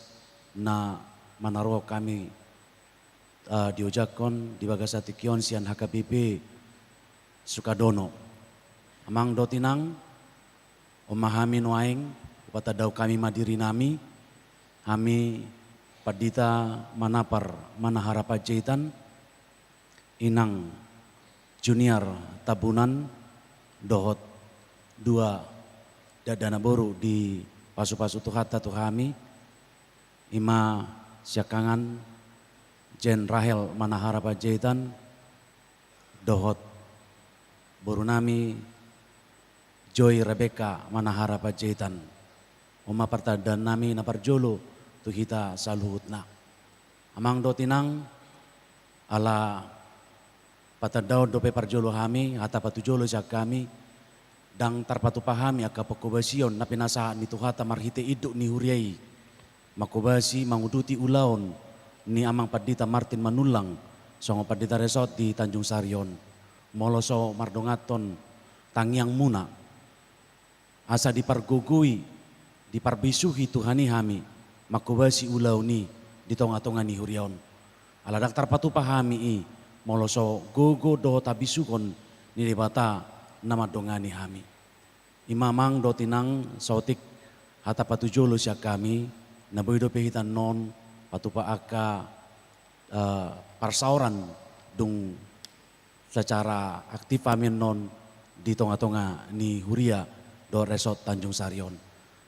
na manaro kami diojakon di bagasati kionsian HKBP Sukadono. Amang do tinang omahami noaing upata daw kami madiri nami hami Padita Manapar Manahara Pajaitan Inang Junior Tabunan Dohot 2 Dadana Boru di Pasu-Pasu Tuhata Tuhami Ima Syakangan Jen Rahel Manahara Pajaitan Dohot Borunami Joy Rebecca Manahara Pajaitan Oma Partadan nami Naparjolo tuhita saluhutna. Amang do tinang ala patadaw do pe parjolo hami hata patujolo siya kami dang tarpatupahami aka pagkubasion na pinasaan ni tuhata marhite iduk ni huriay makubasi manguduti ulaon ni Amang Padita Martin Manulang songo Padita Resort di Tanjung Sarion moloso mardongaton tangyang muna asa dipargugui diparbisuhi tuhani hami makubasi ulaw ni di tonga-tonga ni hurion. Aladak tarpatupahami i moloso gogo do tabisukon ni debata nama dongani hami. Imamang do tinang sotik hata patujolo siya kami naboy do pehitan non patupa aka parsauran dung secara aktif amin non di tonga-tonga ni huria do resort Tanjung Sarion.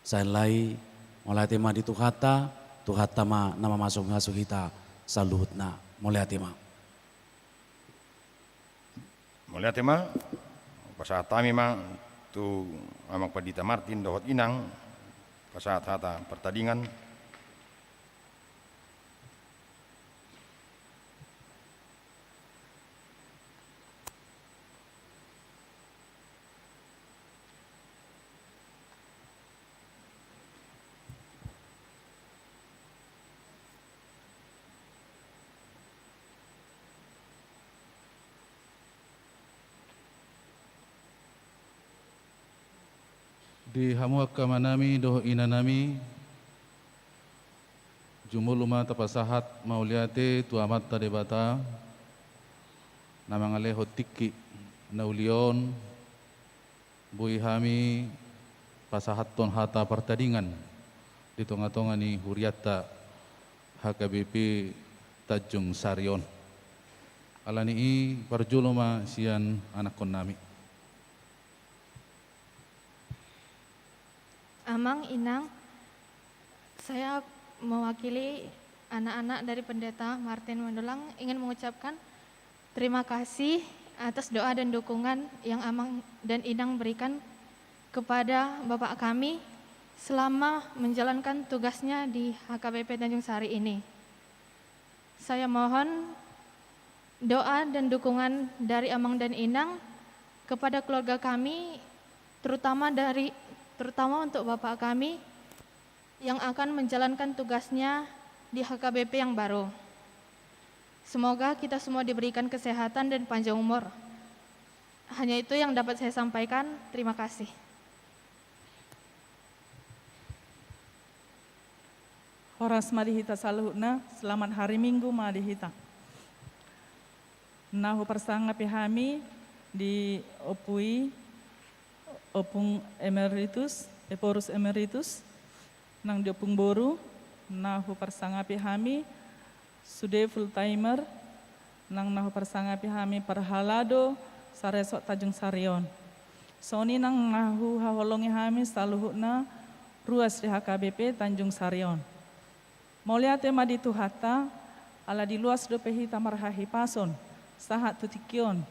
Saya lai mulai tema di tuhata ma nama masuk hita saluhutna mulai tema. Mulai tema pasaat kami ma tu Amang Padita Martin Dohot Inang pasaat hata pertandingan di hamuak kamanami doh inanami jumuluma tapasahat mauliate tu amat tadebata namangale hotiki naulion bui hami pasahat ton hata pertandingan di tonga-tonga ni huriata HKBP Tanjung Sarion alani i parjuluma sian anak kon nami. Amang, Inang, saya mewakili anak-anak dari Pendeta Martin Manulang ingin mengucapkan terima kasih atas doa dan dukungan yang Amang dan Inang berikan kepada Bapak kami selama menjalankan tugasnya di HKBP Tanjung Sari ini. Saya mohon doa dan dukungan dari Amang dan Inang kepada keluarga kami, terutama untuk Bapak kami yang akan menjalankan tugasnya di HKBP yang baru. Semoga kita semua diberikan kesehatan dan panjang umur. Hanya itu yang dapat saya sampaikan. Terima kasih. Horas madihita saluhna, selamat hari Minggu madihita. Nahu persangga pihami di opung emeritus, eporus emeritus, nang di opung boru, nahu persangga pihami, sude full timer, nang nahu persangga pihami parhalado, saresok Tanjung Sarion. Soni nang nahu haholongi hami saluhna, ruas di HKBP Tanjung Sarion. Mulia tema di Tuhata, ala di luas do pehita marhahi pason, sahat tutikion,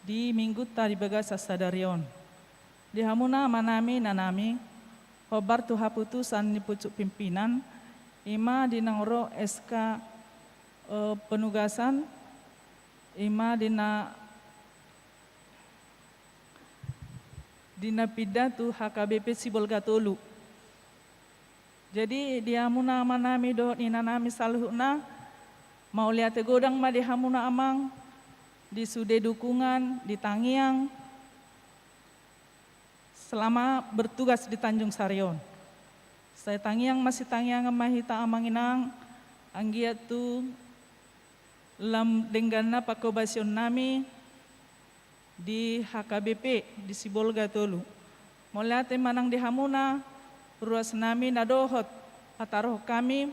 di mingguta di bagasa sadarion. Di hamuna manami nanami, hobar tuha putusan di pucuk pimpinan, ima dinangro SK penugasan, ima dina pidatu HKBP Sibolga Tolu. Jadi di hamuna manami do ninanami saluhna, mau lihat godang ma di hamuna amang, di sude dukungan, di Tangiang, selama bertugas di Tanjung Sarion. Saya Tangiang masih Tangiang mahita amanginang, anggiat tu lam denggana pakobasion nami di HKBP di Sibolga Tolu. Mulai manang di hamuna, ruas nami nadohot pataroh kami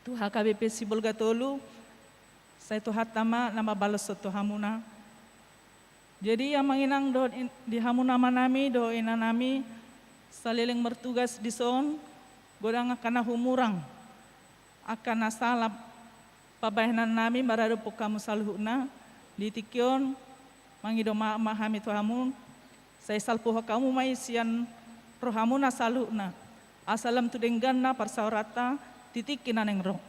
tu HKBP Sibolga Tolu. Saya tu hatama nama balas tu hamuna. Jadi yang menginang do di hamuna manami do inanami saliling bertugas di son godang akan humurang akan nasalap pabainan nami marado pokamu saluhna di tikyon mangido mahami tu hamun saya salpuh kamu mai sian rohamuna saluhna asalam tu dengganna parsaurata titikin aneng roh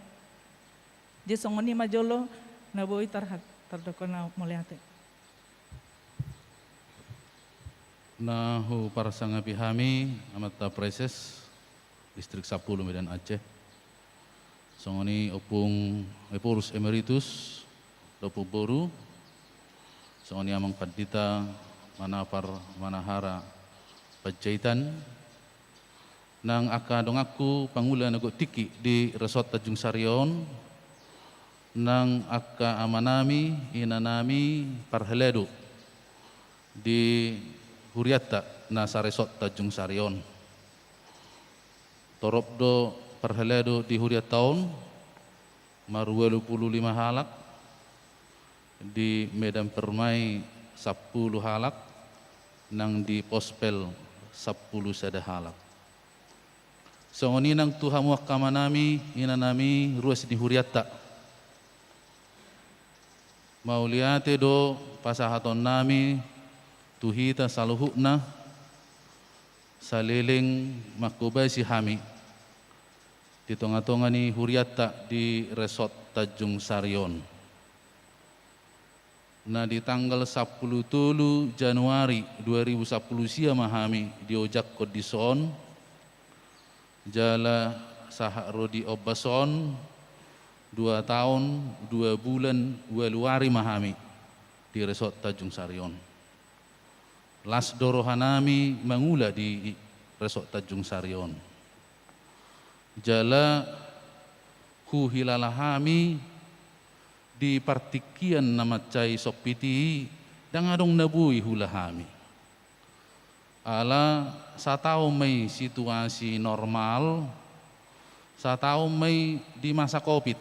di songoni majolo naboi tardokona muliate. Nahu parsanga pihami amata preses distrik 10 Medan Aceh. Songoni opung Epurus Emeritus Dopu Boru. Songoni amang padita manapar manahara pajaitan nang aka dong aku pangula nago tiki di resort Tanjung Sarion nang aka amanami inanami parheledo di Huriata na sa resort Tanjung Sarion. Torop do parheledo di Huriat tahun maru 25 halak di Medan Permai 10 halak nang di Pospel 10 sada halak. Songoni nang tuhamu kamanami inanami ruas di Huriata. Mauliate do pasahaton nami tuhita saluhukna saliling makubay si hami di tonga-tonga ni Huriata di resort Tanjung Sarion. Na di tanggal 10 Januari 2010 sia mahami di ojak kodison jala sahak rodi obason 2 tahun 2 bulan 2 luari mahami di resort Tanjung Sarion. Las dorohanami mangula di resort Tanjung Sarion. Jala ku hilalahami di partikian nama cai sopiti dan adong nabui hulahami. Ala satau may situasi normal, satau may di masa Covid.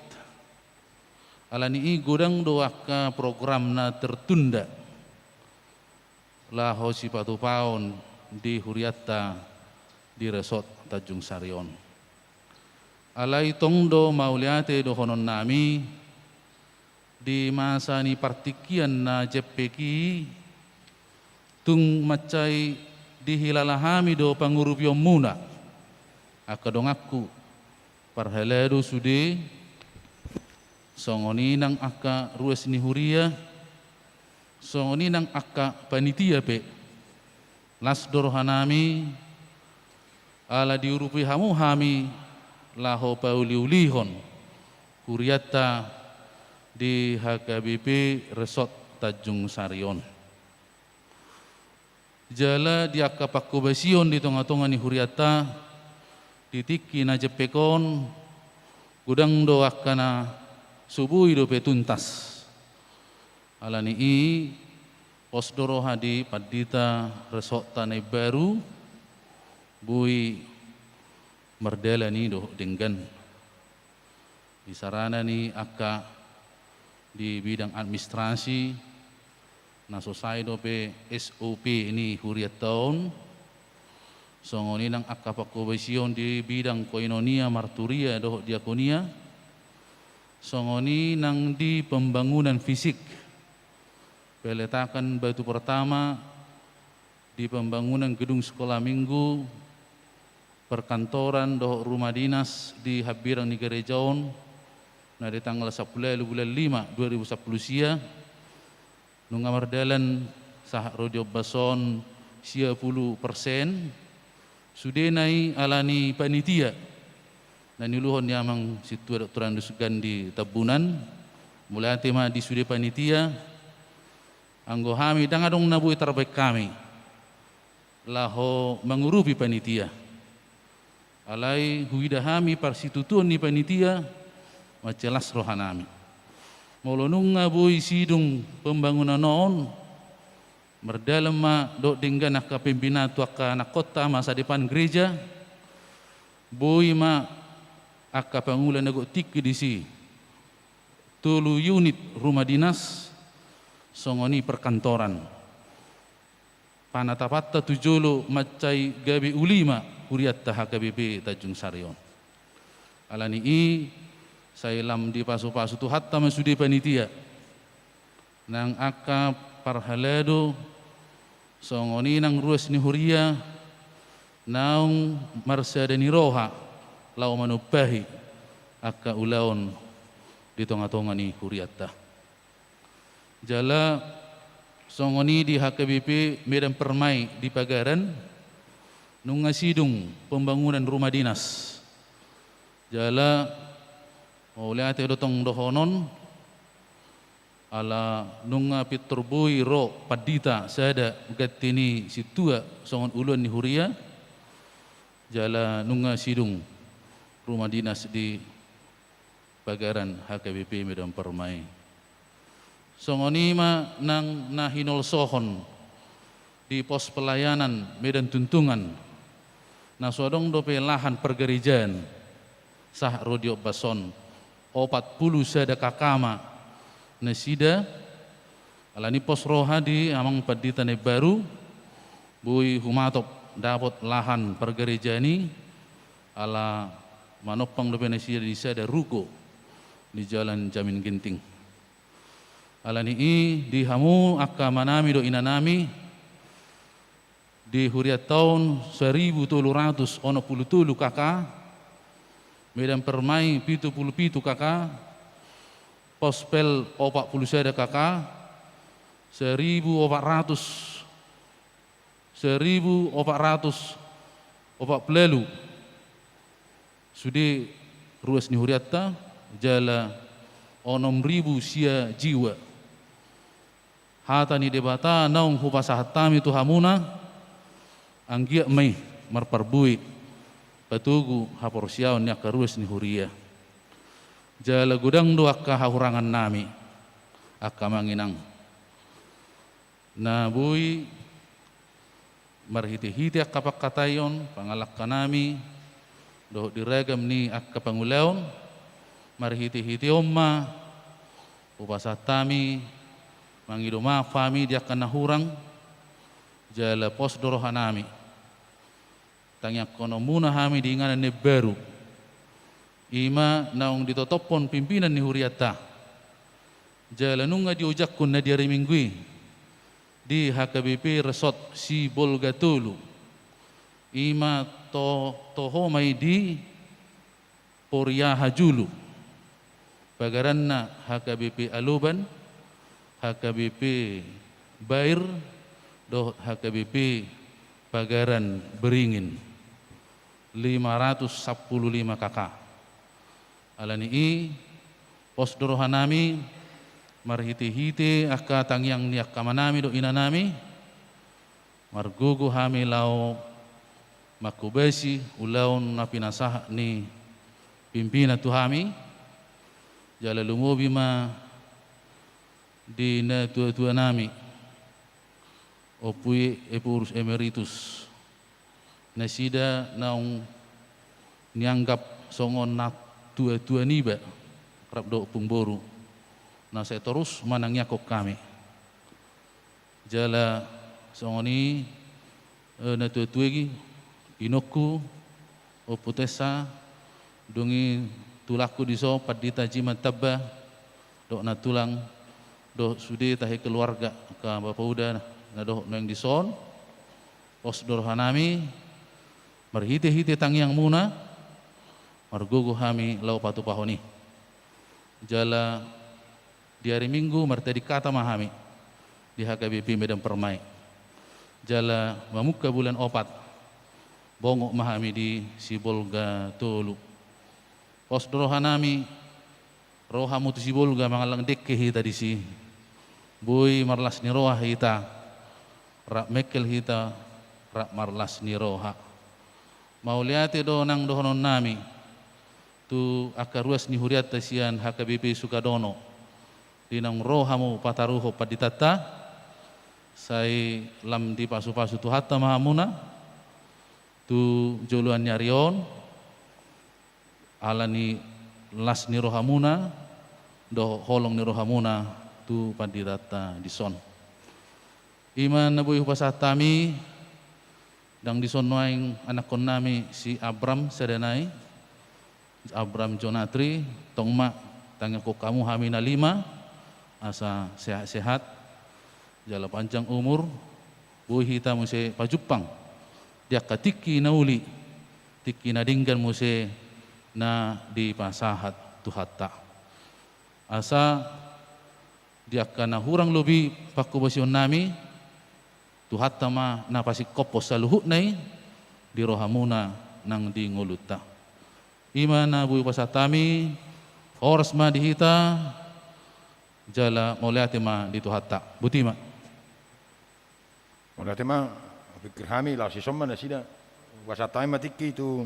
Ala ni godang doaka program na tertunda. Laho si patu paon di Huriata di resort Tanjung Sarion. Alai tongdo mauliate do honon nami di masa ni partikian na jepeki tung macai di hilalahami do pangurupyo muna akadong aku parheledo sude songoni nang aka ruas ni Huria songoni nang aka panitia pe las dorohanami ala diurupi hamu hami laho pauliulihon Huriata di HKBP Resort Tanjung Sarion. Jala di aka pakobasion di tonga-tonga ni Huriata ditiki na jepekon gudang do akana subui do petuntas. Alani i posdoro hadi padita resort tanai baru bui merdela ni do denggan di sarana ni aka di bidang administrasi na sosai do pe SOP ini Huriat tahun songoni nang akapakobasion di bidang koinonia marturia doh diakonia, songoni nang di pembangunan fisik, peletakan batu pertama di pembangunan gedung sekolah minggu, perkantoran doh rumah dinas di Habirang ni Gerejaon, nah di tanggal 10 bulan 5 2010 sia, nungamar dalan sah rodio bason 10% sudah naik alani panitia dan niluhon yamang situ doktoran dusugan di tabunan mulai tema di sudah panitia anggo hami dangadong nabui terbaik kami laho mengurupi panitia alai huida hami parsitutuan ni panitia macelas rohanami molonung ngabui sidung pembangunan non merdalam ma dok dinggan nak pimpinan tu akka nak kota masa depan gereja boi ma akka pangulan nagok tik di si tulu unit rumah dinas songoni perkantoran panatapatta tujolo macai gabi ulima huriat HKBP Tanjung Sarion alani i saya lam di pasu-pasu tu hatta masudi panitia nang akka parhalado songoni nang ruas ni huria naung marsa dani roha lau manubahi akka ulaon di tonga-tonga ni huriatta jala songoni di HKBP Medan Permai di Pagaran nunga sidung pembangunan rumah dinas jala oleh ate dotong dohonon ala nunga piturbui ro padita sada gatini situa songon ulun ni huria jala nunga sidung rumah dinas di Pagaran HKBP Medan Permai songoni ma nang nahinol sohon di pos pelayanan Medan Tuntungan na sodong dope lahan pergerejaan sah rodio bason 40 sada kakama nasida alani pos roha di amang paditane baru bui humatop dapat lahan pergerejani ala manopang dope nasida di sada ruko di jalan Jamin Ginting alani i di hamu akka manami do inanami di huriat tahun 1700 ono puluh tulu kakak Medan Permai 77 kakak Pospel 40 kakak 1400 plelu sudi ruas ni huriatta jala 6.000 sia jiwa hata ni debata naung hupasahatami tu hamuna anggia mai marparbui patugu haporsiaon ni akaruas ni huria jala gudang do akka hahurangan nami akka manginang na bui marhiti-hiti akka pakkatayon pangalak kanami do diragam ni akka pangulaon marhiti-hiti omma upasatami mangidoma fami dia kana hurang jala pos dorohanami tangyak kono muna hami diinganan ni baru ima naung ditotopon pimpinan ni huriata jala nunga diujakkun na diari minggui di HKBP Resort si Bolgatulu ima tohomai di Poria Hajulu Pagaranna HKBP Aluban HKBP Bair do HKBP Pagaran Beringin 515 kakak alani i pos dorohanami marhiti-hiti akka tangyang niak kamanami do inanami margugu hami lau makubesi ulaun na pinasah ni pimpinan tu hami jala lumobi ma di na tua-tua nami opui epurus emeritus nasida naung nianggap songon na tua-tua niba rabdo pungboru na saya terus manangnya kok kami jala songoni na tua-tua gi inoku o putesa dungi tulaku diso padita jimat tabba do na tulang do sudi tahi keluarga ka bapa uda na do no yang dison pos dorhanami marhite-hite tangiang muna margugu hami lau patu pahoni jala di hari Minggu martadi kata mahami di HKBP Medan Permai jala mamuka bulan opat bongok mahami di Sibolga Tolu pos dorohanami rohamu tu Sibolga mangalang dekke hita di si boy marlas ni roha hita rak mekel hita rak marlas ni roha mau liate do nang dohonon nami tu akaruas ni huriat tasian HKBP Sukadono dinang rohamu pataruho paditata sai lam di pasu-pasu tu hatta mahamuna tu joluan nyarion alani las ni rohamuna do holong ni rohamuna tu paditata dison iman nabuy pasatami dang dison noaing anak kon nami si Abram Sedenai Abram Jonatri tongma tangako kamu hamina 5 asa sehat-sehat jala panjang umur buih hita muse pajupang dia katiki na uli tiki na dinggan muse na di pasahat tuhatta asa dia kana hurang lobi pakubasyon nami tuhatta ma napasi kopos sa luhut nai di rohamuna nang di nguluta imana buih pasatami oras ma dihita jala mauliatima dito hatta butima mauliatima pikir kami lah si somma na sida wasatay matiki tu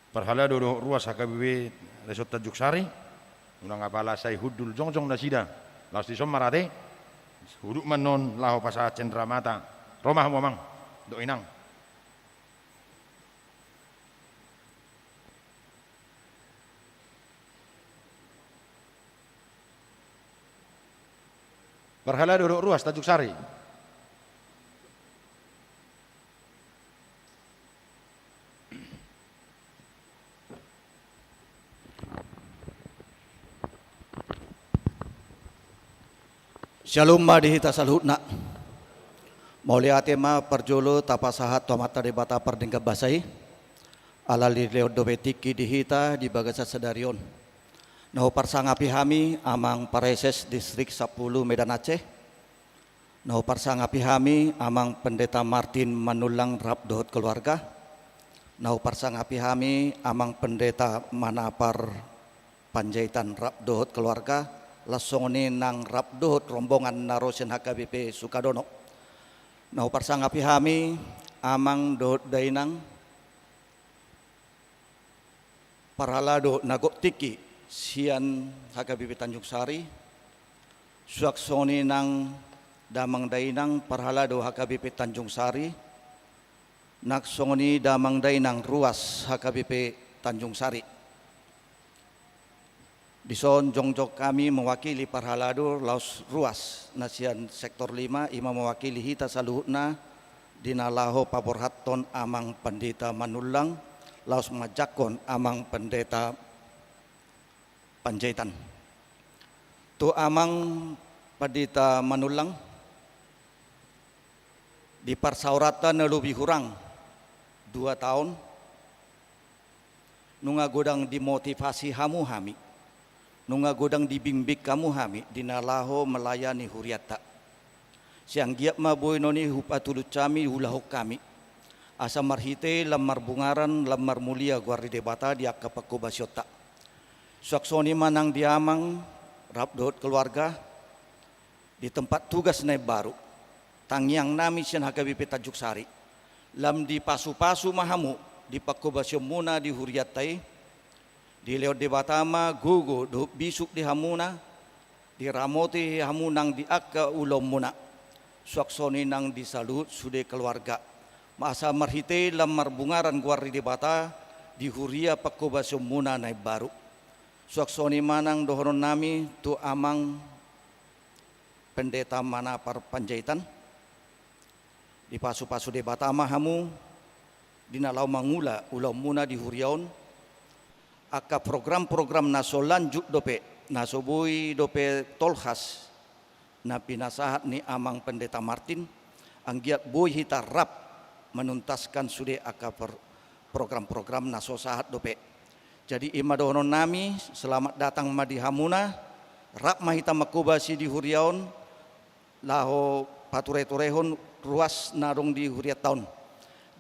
parhala do ruas HKBP Resort Tanjung Sari unang apala say hudul jongjong na sida lah si somma rate huduk manon laho pasa cendramata romah mamang do inang Berhala duduk ruas Tanjung Sari. Shalom ma dihita salhutna. Mauliate ma perjolo tapasahat tomata debata perdengka basai. Alali leo dobetiki dihita di bagasa sedarion. Nahu parsangapi hami amang pareses distrik 10 Medan Aceh. Nahu parsangapi hami amang pendeta Martin Manulang Rabdohot keluarga. Nahu parsangapi hami amang pendeta Manapar Panjaitan Rabdohot keluarga. Lasongoni nang Rabdohot rombongan narosen HKBP Sukadono. Nahu parsangapi hami amang dohot dainang parhalado nagok tiki sian HKBP Tanjung Sari suaksoni nang damang dainang parhalado HKBP Tanjung Sari naksoni damang dainang ruas HKBP Tanjung Sari dison jongjok kami mewakili parhalado laos ruas nasian sektor 5 ima mewakili hita saluhutna dinalaho paborhatton amang pendeta Manulang laos majakon amang pendeta Panjaitan. Tu amang padita Manulang di parsauratan lebih kurang 2 tahun nunga godang dimotivasi hamu hami nunga godang dibimbing kamu hami dinalaho melayani huriata siang giap maboy noni hupatulu cami hulahok kami asa marhite lamar bungaran lamar mulia guardi debata di akapako basyota suaksoni manang diamang Rabdohot keluarga di tempat tugas naik baru tangiang nami sian HKBP Tanjung Sari lam di pasu-pasu mahamu di pakobasyo muna di huriatai di leo debatama gugu do bisuk di hamuna di ramoti hamunang di akka ulom muna suaksoni nang di salut sude keluarga masa marhite lamar bungaran guardi debata di huria pakobasyo muna naik baru suaksoni manang dohonon nami tu amang pendeta Manapar Panjaitan di pasu-pasu debata mahamu dinalau mangula ulau muna di huriaun aka program-program naso lanjut dope naso bui dope tolhas na pinasahat ni amang pendeta Martin anggiat bui hita rap menuntaskan sude aka program-program naso sahat dope. Jadi ima dohonon nami selamat datang madi hamuna rap mahita makubasi di huriaun laho pature-turehon ruas narung di huriat tahun.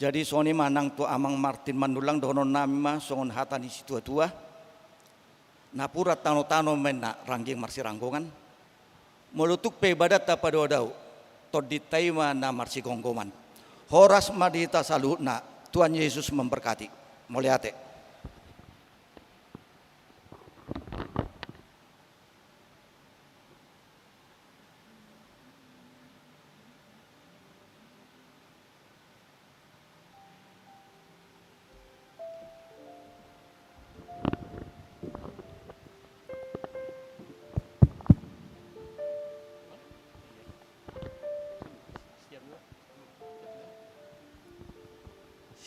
Jadi soni manang tu amang Martin Mandulang dohonon nami mah songon hata ni situa-tua. Napura tano-tano mena rangging marsi ranggongan. Molutuk pe badat ta padodau. Tod ditaima na marsi gonggoman. Horas madita salutna Tuhan Yesus memberkati. Moliate.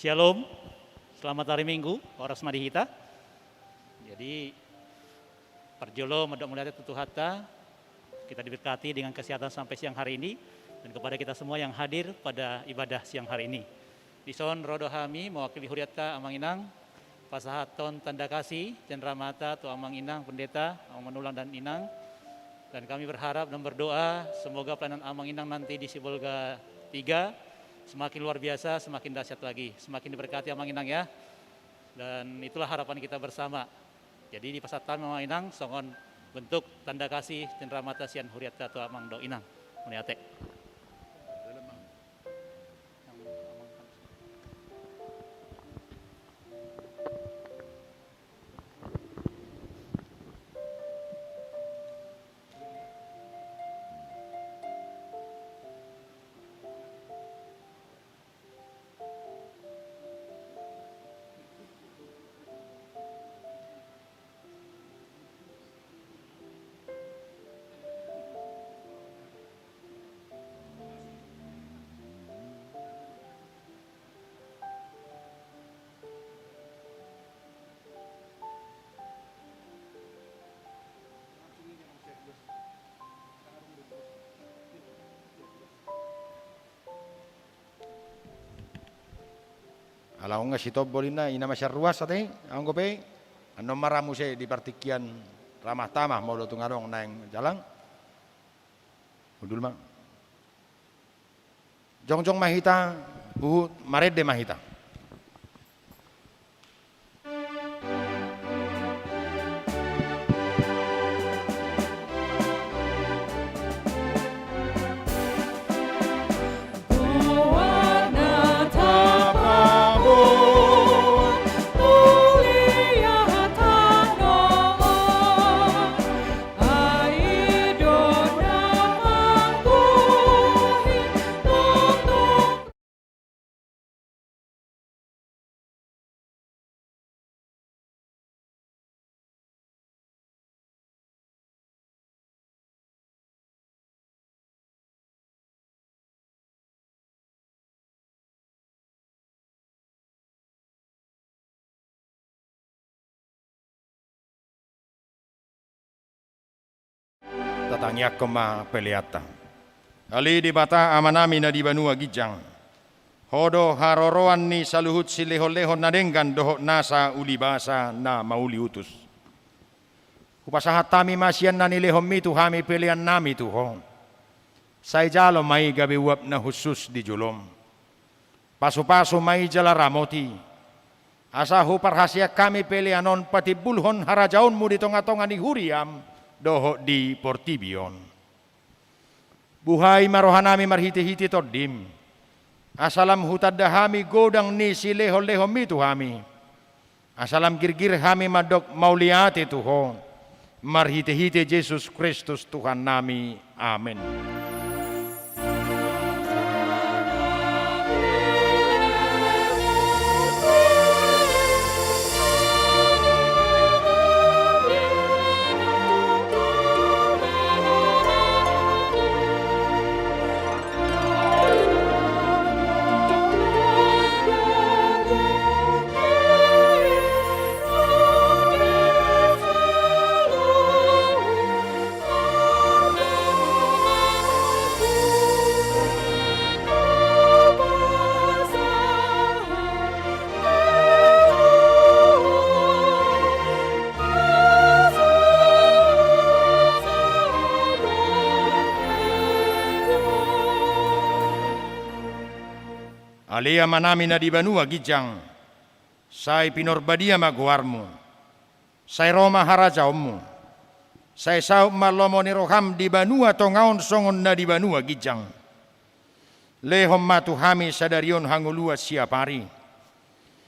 Shalom, selamat hari Minggu, Horas Madihita. Jadi, Parjolo Medok Mulia Tutu Hatta, kita diberkati dengan kesehatan sampai siang hari ini, dan kepada kita semua yang hadir pada ibadah siang hari ini. Dison Rodo Hami, mewakili Huriatta Amang Inang, Pasahaton Tanda Kasih, Cendramata, Tu Amang Inang, Pendeta, Amang Menulang dan Inang, dan kami berharap dan berdoa, semoga pelayanan Amang Inang nanti di Sibolga 3, semakin luar biasa, semakin dahsyat lagi, semakin diberkati Amang Inang ya. Dan itulah harapan kita bersama. Jadi di Pasatan Amang Inang, songon bentuk tanda kasih Cendramata Sian Huriatta Tu Amang Do Inang. Muniate. Alaunga si Tobolina ina masya ruas ate anggo pe anom maramu se di partikian ramah tamah mau lo tungarong naeng jalang udul mang jongjong mahita marede mahita tatangyak kema peleata. Ali di bata amanami na di banua gijang. Hodo haroroan ni saluhut sileho-leho nadenggan dohok nasa ulibasa na mauli utus. Upasahat tami masyan na nilehom mitu hami pelian nami tuho. Say jalo may gabi uap na husus di julom. Paso-paso may jala ramoti. Asahu parhasya kami pelianon pati bulhon harajaon mu di tonga-tonga ni huriam. Doho di Portibion. Buhay marohanami marhiti-hiti todim. Asalam hutad dahami godang ni sileho-leho mitu hami. Asalam girgir hami madok mauliati tuho. Marhiti-hiti Yesus Kristus Tuhan nami. Amin. Alea manami na di banua gijang, sai pinorbadia maguarmu, sai Roma harajaummu, sai sau malomo ni roham di banua tongaon songon na di banua gijang. Lehom matu hami sadarion hangulua siapari.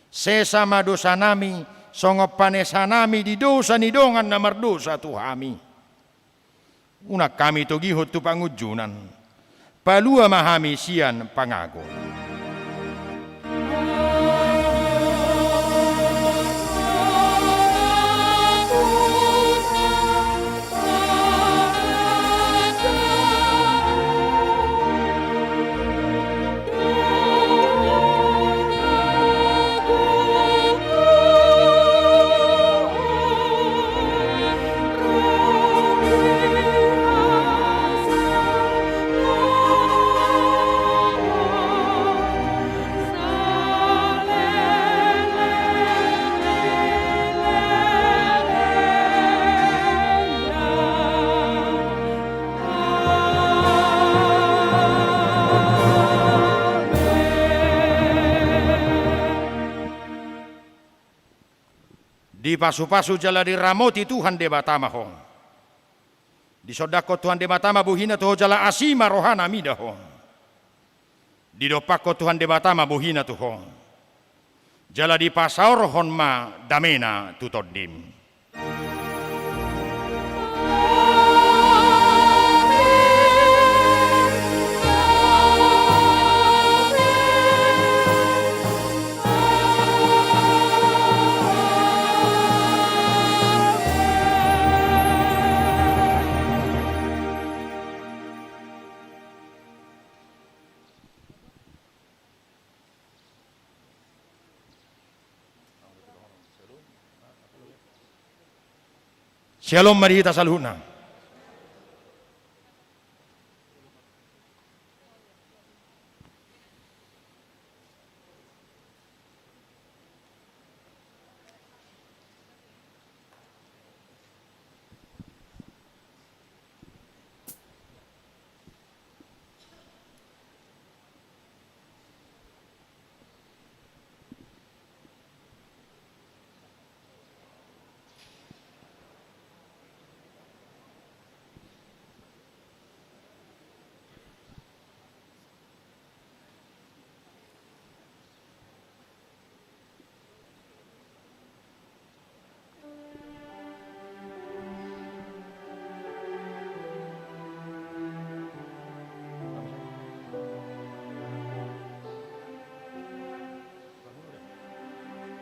Sesama dosa nami, songop panesanami di dosa ni dongan na mardosa tuhami. Unak kami togihot tu pangujunan, palua mahami sian pangago. Di pasu-pasu jala di ramoti Tuhan de batama hong. Di sodako Tuhan de batama buhina tuho jala asima rohana mida hong. Di dopako Tuhan de batama buhina tuhong. Jala di pasaur hon ma damena tutodim. Shalom mari kita saluhna.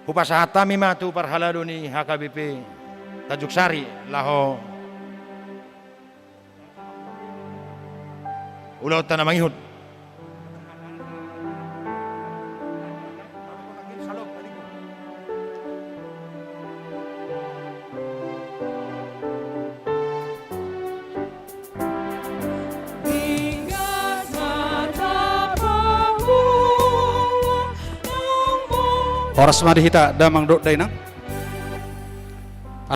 Hupasahata mimatu parhalado ni HKBP Tajuk Sari laho ulau tanah mangihut. Horas madihita damang dok dainang.